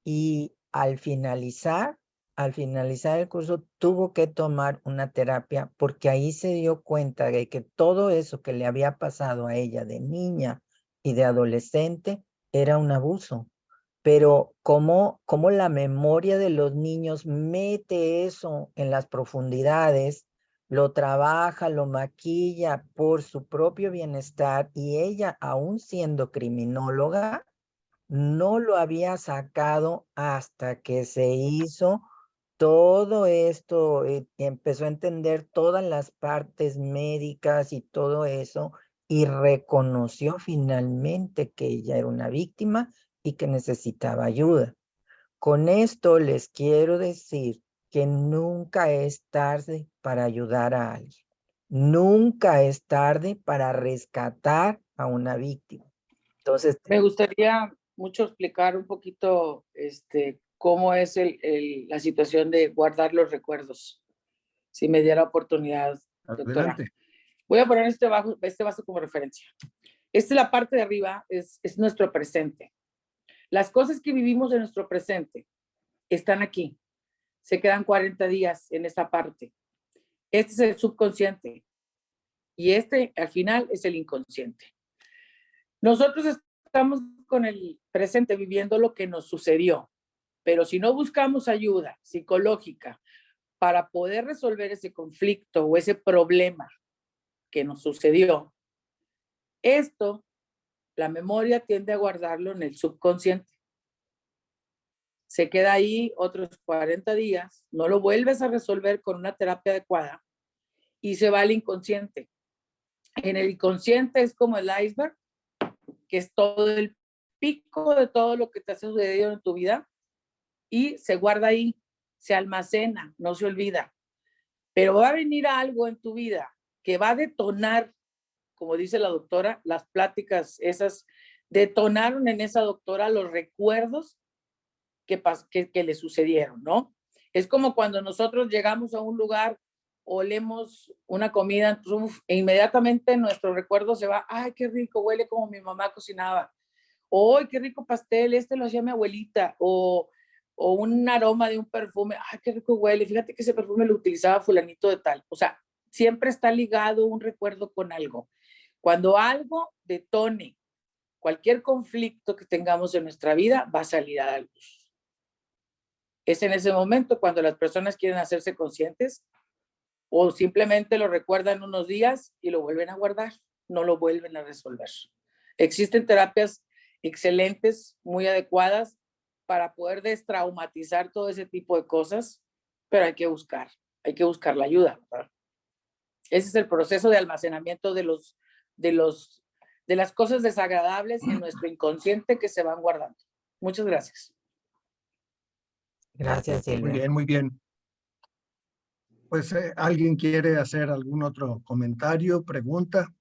y al finalizar el curso tuvo que tomar una terapia, porque ahí se dio cuenta de que todo eso que le había pasado a ella de niña y de adolescente era un abuso. Pero cómo la memoria de los niños mete eso en las profundidades, lo trabaja, lo maquilla por su propio bienestar, y ella, aún siendo criminóloga, no lo había sacado hasta que se hizo todo esto, empezó a entender todas las partes médicas y todo eso, y reconoció finalmente que ella era una víctima y que necesitaba ayuda. Con esto les quiero decir que nunca es tarde para ayudar a alguien. Nunca es tarde para rescatar a una víctima. Entonces,
Me gustaría mucho explicar un poquito cómo es la situación de guardar los recuerdos, si me diera oportunidad, doctora.
Adelante.
Voy a poner este vaso como referencia. La parte de arriba es nuestro presente. Las cosas que vivimos en nuestro presente están aquí. Se quedan 40 días en esta parte. Este es el subconsciente y al final es el inconsciente. Nosotros estamos con el presente viviendo lo que nos sucedió, pero si no buscamos ayuda psicológica para poder resolver ese conflicto o ese problema que nos sucedió, la memoria tiende a guardarlo en el subconsciente. Se queda ahí otros 40 días, no lo vuelves a resolver con una terapia adecuada y se va al inconsciente. En el inconsciente es como el iceberg, que es todo el pico de todo lo que te ha sucedido en tu vida, y se guarda ahí, se almacena, no se olvida. Pero va a venir algo en tu vida que va a detonar, como dice la doctora, las pláticas esas detonaron en esa doctora los recuerdos que le sucedieron, ¿no? Es como cuando nosotros llegamos a un lugar, olemos una comida, e inmediatamente nuestro recuerdo se va, ay, qué rico, huele como mi mamá cocinaba, o qué rico pastel, lo hacía mi abuelita, o un aroma de un perfume, ay, qué rico huele, fíjate que ese perfume lo utilizaba fulanito de tal. O sea, siempre está ligado un recuerdo con algo. Cuando algo detone cualquier conflicto que tengamos en nuestra vida, va a salir a la luz. Es en ese momento cuando las personas quieren hacerse conscientes o simplemente lo recuerdan unos días y lo vuelven a guardar, no lo vuelven a resolver. Existen terapias excelentes, muy adecuadas para poder destraumatizar todo ese tipo de cosas, pero hay que buscar la ayuda, ¿verdad? Ese es el proceso de almacenamiento de las cosas desagradables en nuestro inconsciente que se van guardando. Muchas gracias.
gracias, Silvia.
Muy bien, muy bien. Pues, ¿alguien quiere hacer algún otro comentario, pregunta?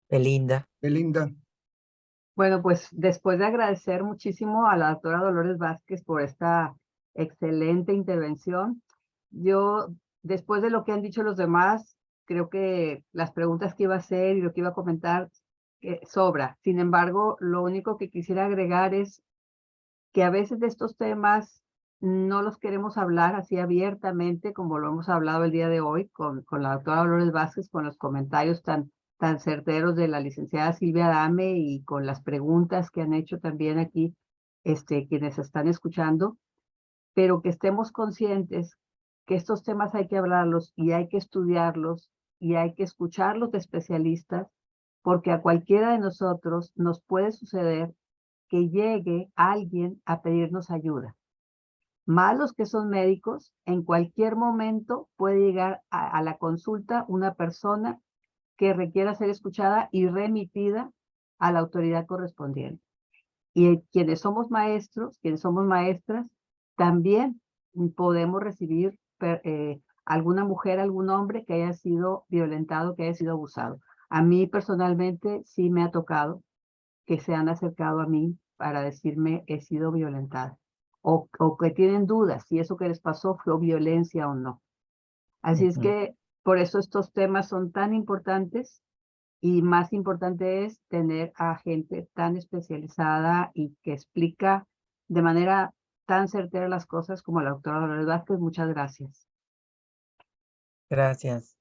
Belinda.
Belinda.
Bueno, pues después de agradecer muchísimo a la doctora Dolores Vázquez por esta excelente intervención, yo, después de lo que han dicho los demás, creo que las preguntas que iba a hacer y lo que iba a comentar sobra. Sin embargo, lo único que quisiera agregar es que a veces de estos temas no los queremos hablar así abiertamente como lo hemos hablado el día de hoy con la doctora Dolores Vázquez, con los comentarios tan certeros de la licenciada Silvia Adame y con las preguntas que han hecho también aquí quienes están escuchando, pero que estemos conscientes que estos temas hay que hablarlos y hay que estudiarlos y hay que escucharlos de especialistas, porque a cualquiera de nosotros nos puede suceder que llegue alguien a pedirnos ayuda. Más los que son médicos, en cualquier momento puede llegar a la consulta una persona que requiera ser escuchada y remitida a la autoridad correspondiente. Y quienes somos maestros, quienes somos maestras, también podemos recibir alguna mujer, algún hombre que haya sido violentado, que haya sido abusado. A mí personalmente sí me ha tocado que se han acercado a mí para decirme he sido violentada o que tienen dudas si eso que les pasó fue violencia o no. Así es que por eso estos temas son tan importantes y más importante es tener a gente tan especializada y que explica de manera tan certera las cosas como la doctora Dolores Vázquez. Muchas gracias.
Gracias.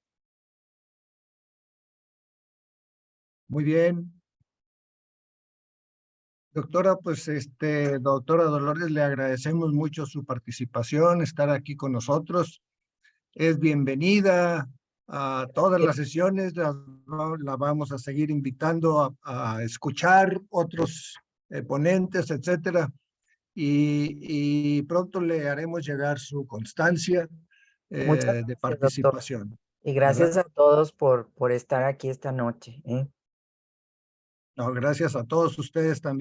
Muy bien. Doctora, pues doctora Dolores, le agradecemos mucho su participación, estar aquí con nosotros. Es bienvenida a todas las sesiones, la vamos a seguir invitando a escuchar otros ponentes, etcétera. Y pronto le haremos llegar su constancia
Muchas
de
gracias, doctor.
participación.
Y gracias
¿Verdad?
a todos por estar aquí esta noche.
No, gracias a todos ustedes también.